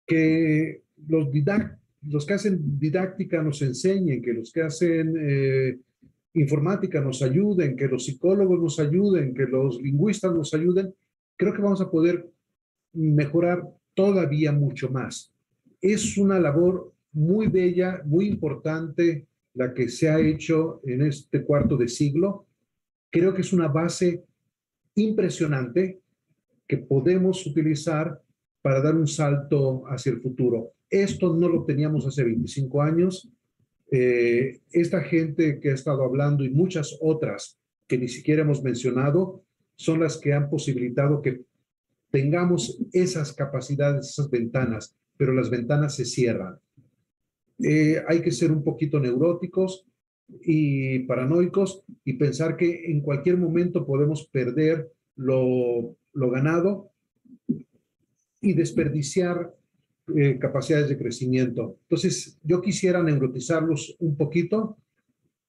que los que hacen didáctica nos enseñen, que los que hacen informática nos ayuden, que los psicólogos nos ayuden, que los lingüistas nos ayuden. Creo que vamos a poder mejorar todavía mucho más. Es una labor muy bella, muy importante la que se ha hecho en este cuarto de siglo. Creo que es una base impresionante que podemos utilizar para dar un salto hacia el futuro. Esto no lo teníamos hace 25 años. Esta gente que ha estado hablando y muchas otras que ni siquiera hemos mencionado son las que han posibilitado que tengamos esas capacidades, esas ventanas, pero las ventanas se cierran. hay que ser un poquito neuróticos y paranoicos y pensar que en cualquier momento podemos perder lo ganado y desperdiciar capacidades de crecimiento. Entonces, yo quisiera neurotizarlos un poquito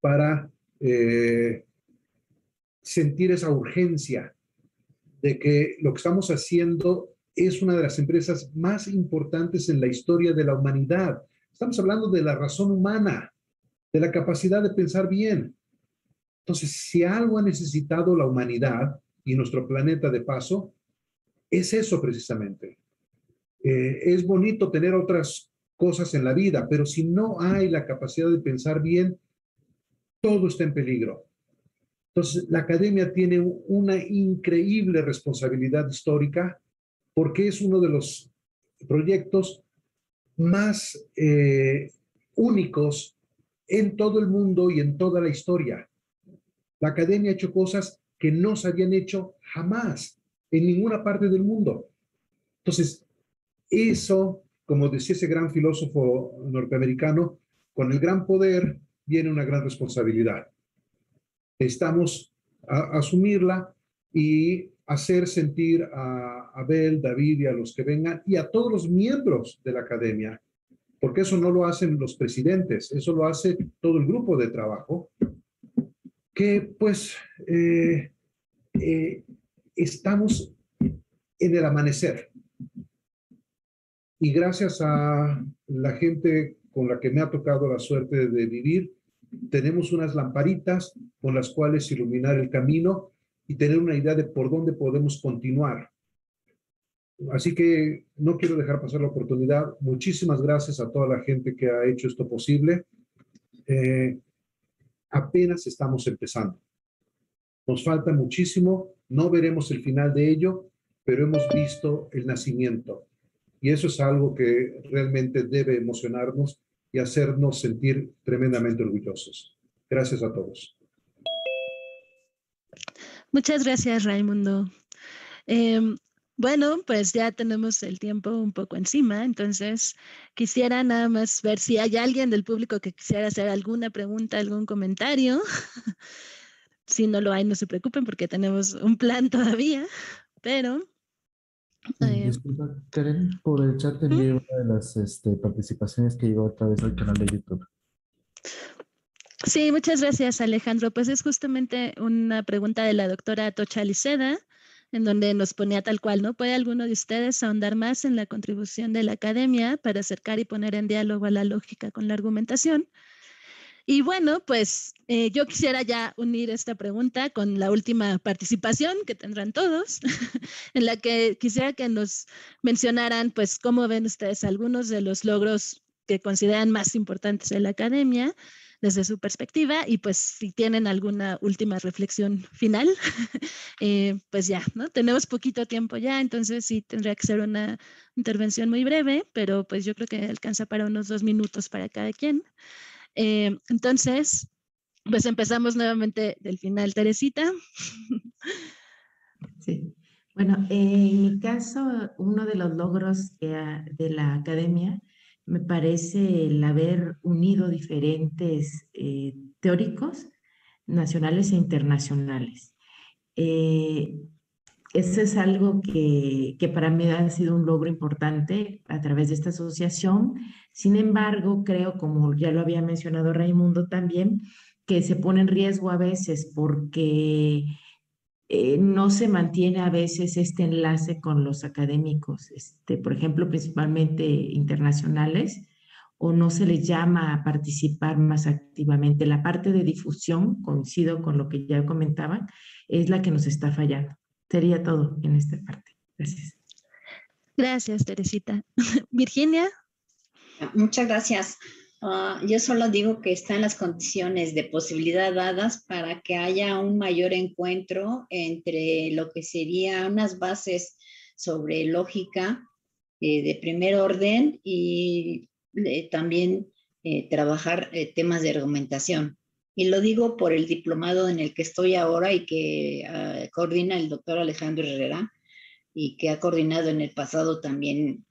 para sentir esa urgencia de que lo que estamos haciendo es una de las empresas más importantes en la historia de la humanidad. Estamos hablando de la razón humana, de la capacidad de pensar bien. Entonces, si algo ha necesitado la humanidad y nuestro planeta de paso, es eso precisamente. Es bonito tener otras cosas en la vida, pero si no hay la capacidad de pensar bien, todo está en peligro. Entonces, la academia tiene una increíble responsabilidad histórica porque es uno de los proyectos más únicos en todo el mundo y en toda la historia. La academia ha hecho cosas que no se habían hecho jamás en ninguna parte del mundo. Entonces, eso, como decía ese gran filósofo norteamericano, con el gran poder viene una gran responsabilidad. Necesitamos asumirla y hacer sentir a Abel, David y a los que vengan y a todos los miembros de la academia, porque eso no lo hacen los presidentes, eso lo hace todo el grupo de trabajo, que pues estamos en el amanecer. Y gracias a la gente con la que me ha tocado la suerte de vivir, tenemos unas lamparitas con las cuales iluminar el camino y tener una idea de por dónde podemos continuar. Así que no quiero dejar pasar la oportunidad. Muchísimas gracias a toda la gente que ha hecho esto posible. Apenas estamos empezando. Nos falta muchísimo, no veremos el final de ello, pero hemos visto el nacimiento. Y eso es algo que realmente debe emocionarnos y hacernos sentir tremendamente orgullosos. Gracias a todos. Muchas gracias, Raimundo. Bueno, pues ya tenemos el tiempo un poco encima, entonces quisiera nada más ver si hay alguien del público que quisiera hacer alguna pregunta, algún comentario. Si no lo hay, no se preocupen porque tenemos un plan todavía, pero... Disculpa, Karen, por el chat envié una de las participaciones que llegó otra vez al canal de YouTube. Sí, muchas gracias, Alejandro. Pues es justamente una pregunta de la doctora Atocha Liceda, en donde nos ponía tal cual, ¿no? ¿Puede alguno de ustedes ahondar más en la contribución de la academia para acercar y poner en diálogo a la lógica con la argumentación? Y bueno, pues yo quisiera ya unir esta pregunta con la última participación que tendrán todos, en la que quisiera que nos mencionaran, pues, cómo ven ustedes algunos de los logros que consideran más importantes de la academia desde su perspectiva y pues si tienen alguna última reflexión final, pues ya, ¿no? Tenemos poquito tiempo ya, entonces sí tendría que ser una intervención muy breve, pero pues yo creo que alcanza para unos 2 minutos para cada quien. Entonces, pues empezamos nuevamente del final, Teresita. Sí. Bueno, en mi caso, uno de los logros de la academia me parece el haber unido diferentes teóricos nacionales e internacionales. Eso es algo que para mí ha sido un logro importante a través de esta asociación. Sin embargo, creo, como ya lo había mencionado Raimundo también, que se pone en riesgo a veces porque no se mantiene a veces este enlace con los académicos, por ejemplo, principalmente internacionales, o no se les llama a participar más activamente. La parte de difusión, coincido con lo que ya comentaban, es la que nos está fallando. Sería todo en esta parte. Gracias. Gracias, Teresita. Virginia. Muchas gracias. Yo solo digo que están las condiciones de posibilidad dadas para que haya un mayor encuentro entre lo que serían unas bases sobre lógica de primer orden y también trabajar temas de argumentación. Y lo digo por el diplomado en el que estoy ahora y que coordina el doctor Alejandro Herrera y que ha coordinado en el pasado también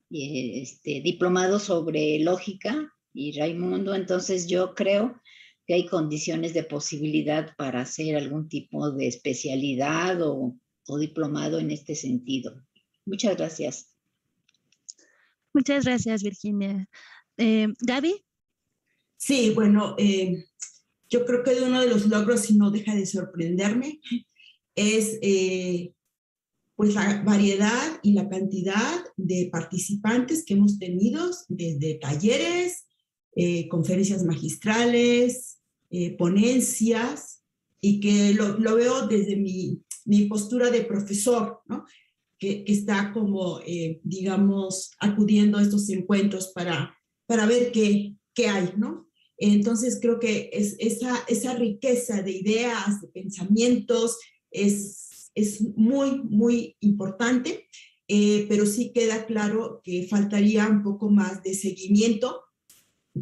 diplomado sobre lógica y Raimundo, entonces yo creo que hay condiciones de posibilidad para hacer algún tipo de especialidad o diplomado en este sentido. Muchas gracias. Muchas gracias, Virginia. Gaby. Sí, bueno, yo creo que uno de los logros, y no deja de sorprenderme, es pues la variedad y la cantidad de participantes que hemos tenido, desde talleres, conferencias magistrales, ponencias, y que lo veo desde mi postura de profesor, ¿no? Que está como, digamos, acudiendo a estos encuentros para ver qué hay, ¿no? Entonces creo que esa riqueza de ideas, de pensamientos, es muy, muy importante, pero sí queda claro que faltaría un poco más de seguimiento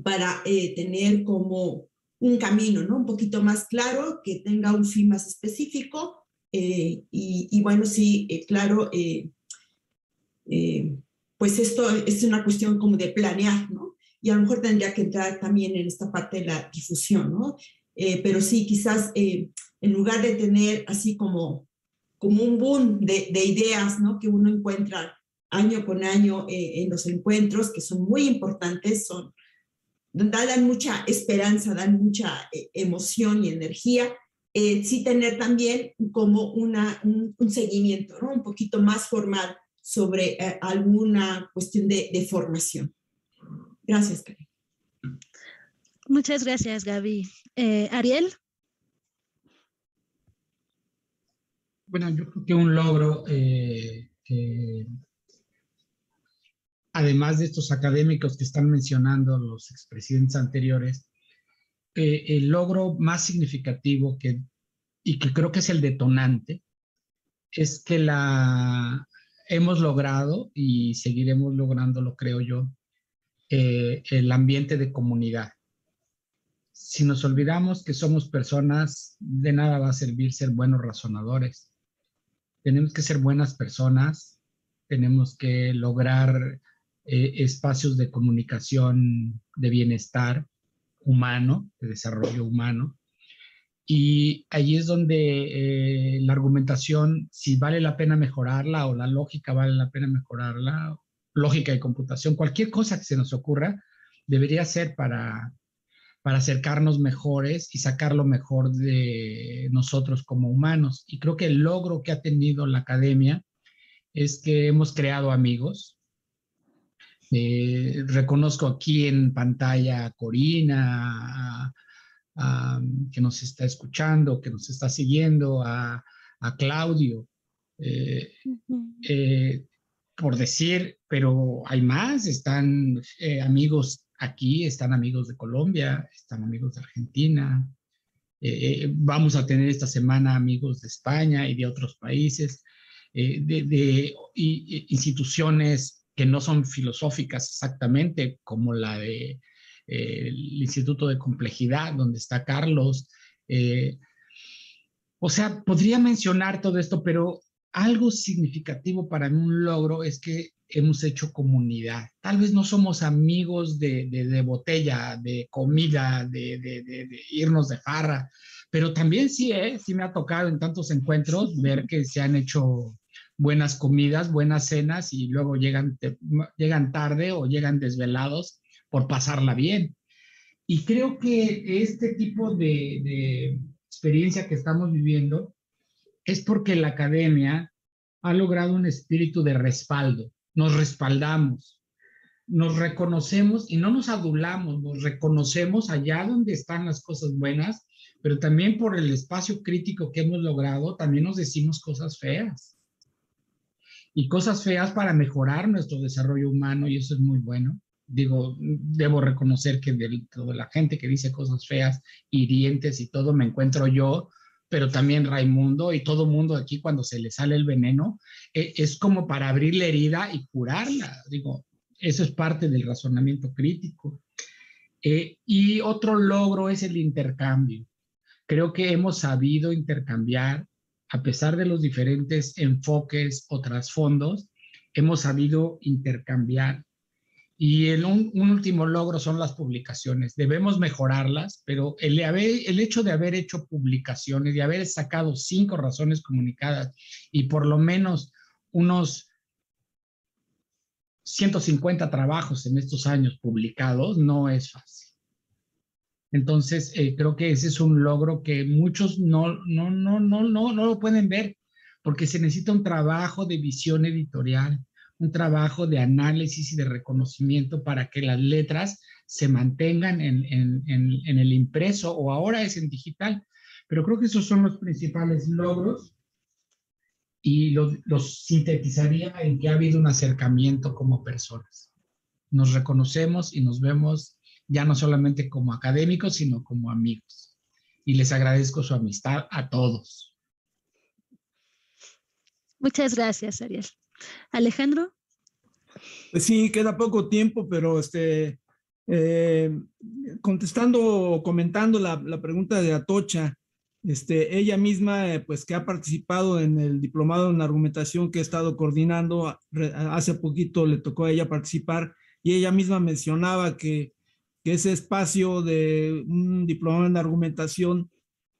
para tener como un camino, ¿no? Un poquito más claro, que tenga un fin más específico, y bueno, sí, claro, pues esto es una cuestión como de planear, ¿no? Y a lo mejor tendría que entrar también en esta parte de la difusión, ¿no? Pero sí, quizás en lugar de tener así como un boom de ideas, ¿no? Que uno encuentra año con año en los encuentros, que son muy importantes, dan mucha esperanza, dan mucha emoción y energía. Sí tener también como un seguimiento, ¿no? Un poquito más formal sobre alguna cuestión de formación. Gracias, Karen. Muchas gracias, Gaby. Ariel. Bueno, yo creo que un logro que, además de estos académicos que están mencionando los expresidentes anteriores, el logro más significativo y que creo que es el detonante, es que hemos logrado y seguiremos lográndolo, creo yo, el ambiente de comunidad. Si nos olvidamos que somos personas, de nada va a servir ser buenos razonadores. Tenemos que ser buenas personas, tenemos que lograr espacios de comunicación, de bienestar humano, de desarrollo humano. Y ahí es donde la argumentación, si vale la pena mejorarla o la lógica vale la pena mejorarla, lógica y computación, cualquier cosa que se nos ocurra, debería ser para acercarnos mejores y sacar lo mejor de nosotros como humanos. Y creo que el logro que ha tenido la academia es que hemos creado amigos. Reconozco aquí en pantalla a Corina, que nos está escuchando, que nos está siguiendo, a Claudio, por decir, pero hay más, están amigos aquí, están amigos de Colombia, están amigos de Argentina, vamos a tener esta semana amigos de España y de otros países, de instituciones que no son filosóficas exactamente, como la de el Instituto de Complejidad, donde está Carlos. O sea, podría mencionar todo esto, pero algo significativo para mí, un logro, es que hemos hecho comunidad. Tal vez no somos amigos de botella, de comida, de irnos de farra, pero también sí me ha tocado en tantos encuentros ver que se han hecho buenas comidas, buenas cenas, y luego llegan tarde o llegan desvelados por pasarla bien. Y creo que este tipo de experiencia que estamos viviendo es porque la academia ha logrado un espíritu de respaldo. Nos respaldamos, nos reconocemos y no nos adulamos, nos reconocemos allá donde están las cosas buenas, pero también por el espacio crítico que hemos logrado, también nos decimos cosas feas. Y cosas feas para mejorar nuestro desarrollo humano, y eso es muy bueno. Digo, debo reconocer que de la gente que dice cosas feas, hirientes y todo, me encuentro yo, pero también Raimundo y todo mundo aquí, cuando se le sale el veneno, es como para abrir la herida y curarla. Digo, eso es parte del razonamiento crítico. Y otro logro es el intercambio. Creo que hemos sabido intercambiar, a pesar de los diferentes enfoques o trasfondos, hemos sabido intercambiar. Y un último logro son las publicaciones. Debemos mejorarlas, pero el hecho de haber hecho publicaciones, de haber sacado 5 razones comunicadas y por lo menos unos 150 trabajos en estos años publicados, no es fácil. Entonces, creo que ese es un logro que muchos no lo pueden ver, porque se necesita un trabajo de visión editorial, un trabajo de análisis y de reconocimiento para que las letras se mantengan en el impreso, o ahora es en digital. Pero creo que esos son los principales logros y los sintetizaría en que ha habido un acercamiento como personas. Nos reconocemos y nos vemos ya no solamente como académicos, sino como amigos. Y les agradezco su amistad a todos. Muchas gracias, Ariel. Alejandro. Pues sí, queda poco tiempo, pero contestando o comentando la pregunta de Atocha, ella misma, pues que ha participado en el diplomado en argumentación que he estado coordinando, hace poquito le tocó a ella participar, y ella misma mencionaba que ese espacio de un diplomado en argumentación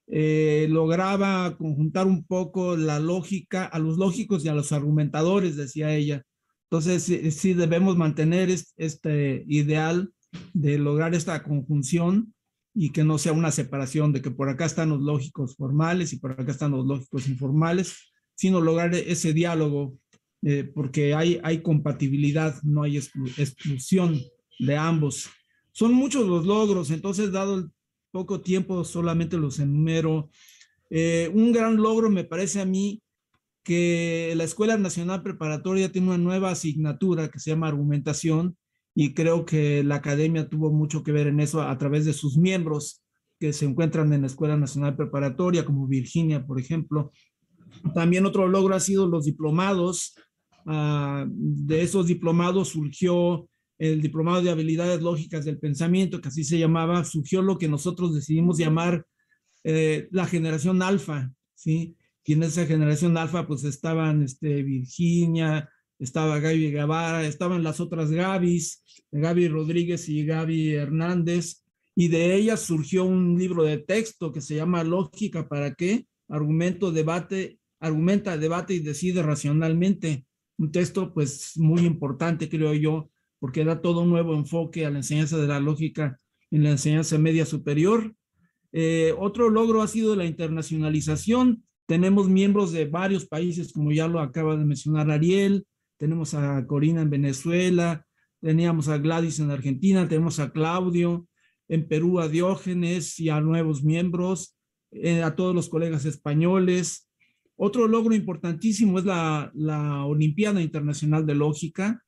lograba conjuntar un poco la lógica a los lógicos y a los argumentadores, decía ella. Entonces, sí debemos mantener este ideal de lograr esta conjunción y que no sea una separación de que por acá están los lógicos formales y por acá están los lógicos informales, sino lograr ese diálogo, porque hay compatibilidad, no hay exclusión de ambos. Son muchos los logros, entonces dado el poco tiempo solamente los enumero. Un gran logro me parece a mí que la Escuela Nacional Preparatoria tiene una nueva asignatura que se llama argumentación, y creo que la academia tuvo mucho que ver en eso a través de sus miembros que se encuentran en la Escuela Nacional Preparatoria, como Virginia, por ejemplo. También otro logro ha sido los diplomados. De esos diplomados surgió el diplomado de habilidades lógicas del pensamiento, que así se llamaba. Surgió lo que nosotros decidimos llamar la generación alfa, ¿sí? Y en esa generación alfa pues estaban Virginia, estaba Gaby Guevara, estaban las otras Gabis, Gaby Rodríguez y Gaby Hernández, y de ellas surgió un libro de texto que se llama Lógica ¿para qué? Argumenta, debate y decide racionalmente. Un texto pues muy importante, creo yo, porque da todo un nuevo enfoque a la enseñanza de la lógica en la enseñanza media superior. Otro logro ha sido la internacionalización. Tenemos miembros de varios países, como ya lo acaba de mencionar Ariel. Tenemos a Corina en Venezuela, teníamos a Gladys en Argentina, tenemos a Claudio, en Perú a Diógenes y a nuevos miembros, a todos los colegas españoles. Otro logro importantísimo es la Olimpiada Internacional de Lógica,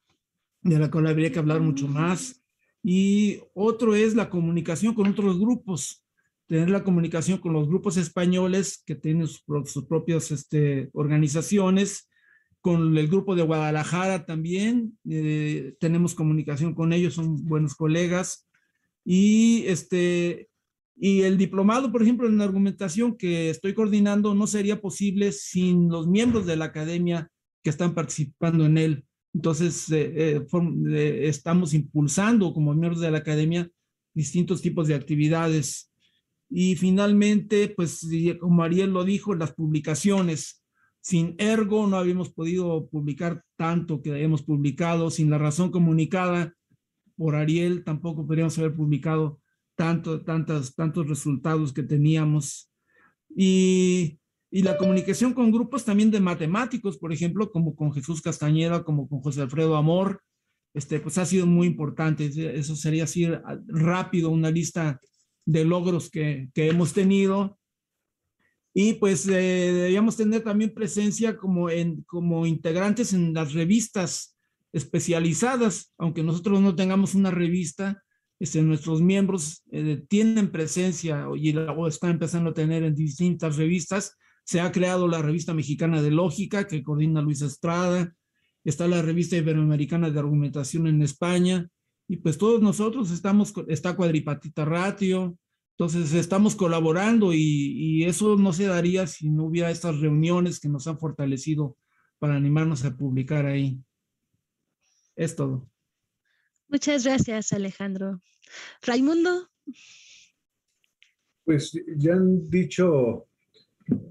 de la cual habría que hablar mucho más. Y otro es la comunicación con otros grupos, tener la comunicación con los grupos españoles que tienen sus propias organizaciones, con el grupo de Guadalajara también, tenemos comunicación con ellos, son buenos colegas. Y el diplomado, por ejemplo, en argumentación que estoy coordinando no sería posible sin los miembros de la academia que están participando en él. Entonces, estamos impulsando como miembros de la academia distintos tipos de actividades. Y finalmente, pues como Ariel lo dijo, las publicaciones. Sin Ergo no habíamos podido publicar tanto que hemos publicado. Sin la razón comunicada por Ariel tampoco podríamos haber publicado tantos resultados que teníamos. Y la comunicación con grupos también de matemáticos, por ejemplo, como con Jesús Castañeda, como con José Alfredo Amor, pues ha sido muy importante. Eso sería así rápido una lista de logros que hemos tenido. Y pues debíamos tener también presencia como integrantes en las revistas especializadas, aunque nosotros no tengamos una revista, nuestros miembros tienen presencia o están empezando a tener en distintas revistas. Se ha creado la Revista Mexicana de Lógica, que coordina Luis Estrada, está la Revista Iberoamericana de Argumentación en España, y pues todos nosotros está Cuadripatita Ratio. Entonces estamos colaborando y eso no se daría si no hubiera estas reuniones que nos han fortalecido para animarnos a publicar ahí. Es todo. Muchas gracias, Alejandro. Raimundo. Pues ya han dicho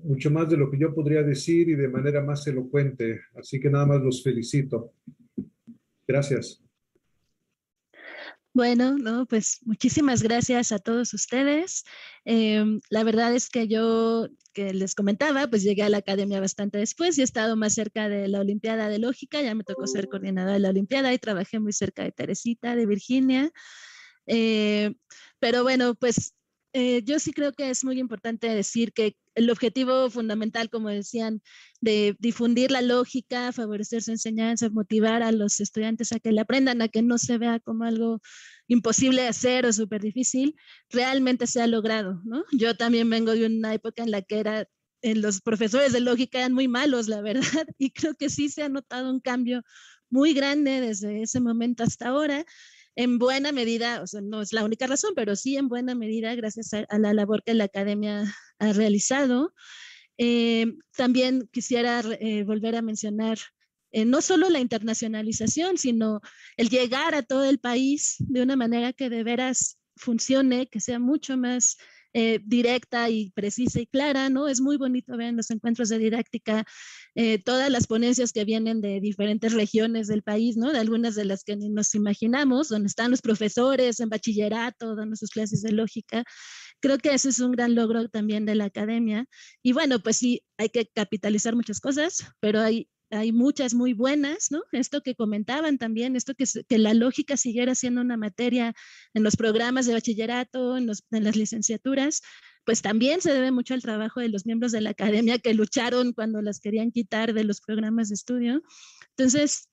mucho más de lo que yo podría decir y de manera más elocuente, así que nada más los felicito. Gracias. Bueno, no, pues muchísimas gracias a todos ustedes. La verdad es que yo, que les comentaba, pues llegué a la academia bastante después y he estado más cerca de la Olimpiada de Lógica, ya me tocó ser coordinadora de la Olimpiada y trabajé muy cerca de Teresita, de Virginia. Pero bueno, pues yo sí creo que es muy importante decir que el objetivo fundamental, como decían, de difundir la lógica, favorecer su enseñanza, motivar a los estudiantes a que la aprendan, a que no se vea como algo imposible de hacer o súper difícil, realmente se ha logrado, ¿no? Yo también vengo de una época en la que los profesores de lógica eran muy malos, la verdad, y creo que sí se ha notado un cambio muy grande desde ese momento hasta ahora. En buena medida, o sea, no es la única razón, pero sí en buena medida gracias a la labor que la academia ha realizado. También quisiera volver a mencionar no solo la internacionalización, sino el llegar a todo el país de una manera que de veras funcione, que sea mucho más directa y precisa y clara, ¿no? Es muy bonito ver en los encuentros de didáctica todas las ponencias que vienen de diferentes regiones del país, ¿no? De algunas de las que ni nos imaginamos, donde están los profesores en bachillerato, dando sus clases de lógica. Creo que ese es un gran logro también de la academia. Y bueno, pues sí, hay que capitalizar muchas cosas, pero hay muchas muy buenas, ¿no? Esto que comentaban también, esto que la lógica siguiera siendo una materia en los programas de bachillerato, en las licenciaturas, pues también se debe mucho al trabajo de los miembros de la academia que lucharon cuando las querían quitar de los programas de estudio. Entonces,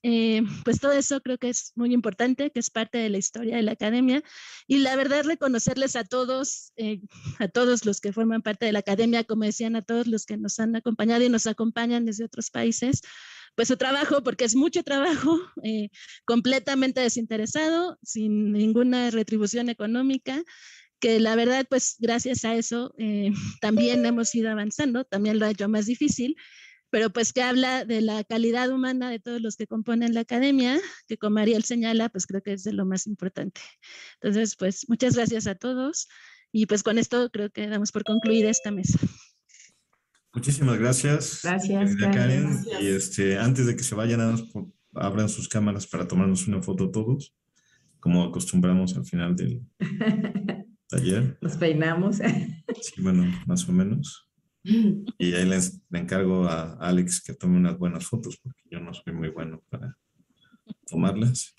pues todo eso creo que es muy importante, que es parte de la historia de la academia. Y la verdad, reconocerles a todos los que forman parte de la academia, como decían, a todos los que nos han acompañado y nos acompañan desde otros países, pues su trabajo, porque es mucho trabajo, completamente desinteresado, sin ninguna retribución económica, que la verdad, pues gracias a eso también hemos ido avanzando, también lo ha hecho más difícil, pero pues que habla de la calidad humana de todos los que componen la academia, que como Ariel señala, pues creo que es de lo más importante. Entonces, pues muchas gracias a todos y pues con esto creo que damos por concluida esta mesa. Muchísimas gracias. Gracias, Karen. Gracias. Y antes de que se vayan, nada más abran sus cámaras para tomarnos una foto todos, como acostumbramos al final del taller. Nos peinamos. Sí, bueno, más o menos. Y ahí le encargo a Alex que tome unas buenas fotos, porque yo no soy muy bueno para tomarlas.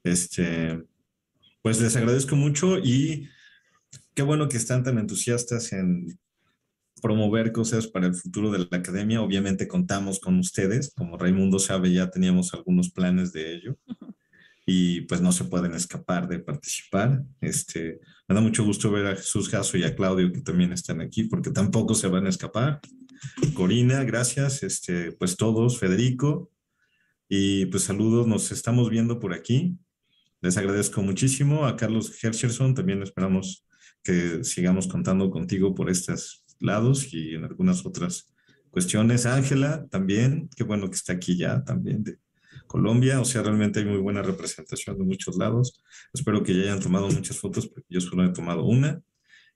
Pues les agradezco mucho y qué bueno que están tan entusiastas en promover cosas para el futuro de la academia. Obviamente contamos con ustedes, como Raimundo sabe, ya teníamos algunos planes de ello y pues no se pueden escapar de participar. Me da mucho gusto ver a Jesús Jasso y a Claudio que también están aquí porque tampoco se van a escapar. Corina, gracias, pues todos, Federico, y pues saludos, nos estamos viendo por aquí. Les agradezco muchísimo. A Carlos Herscherson también esperamos que sigamos contando contigo por estos lados y en algunas otras cuestiones. Ángela también, qué bueno que está aquí ya también de Colombia, o sea, realmente hay muy buena representación de muchos lados. Espero que ya hayan tomado muchas fotos, porque yo solo he tomado una.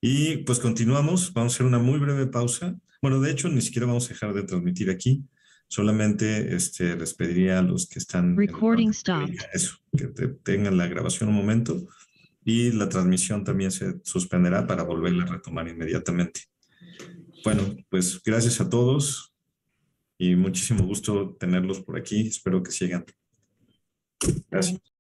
Y pues continuamos, vamos a hacer una muy breve pausa. Bueno, de hecho, ni siquiera vamos a dejar de transmitir aquí. Solamente les pediría a los que están eso, que tengan la grabación un momento y la transmisión también se suspenderá para volverla a retomar inmediatamente. Bueno, pues gracias a todos y muchísimo gusto tenerlos por aquí. Espero que sigan. Gracias.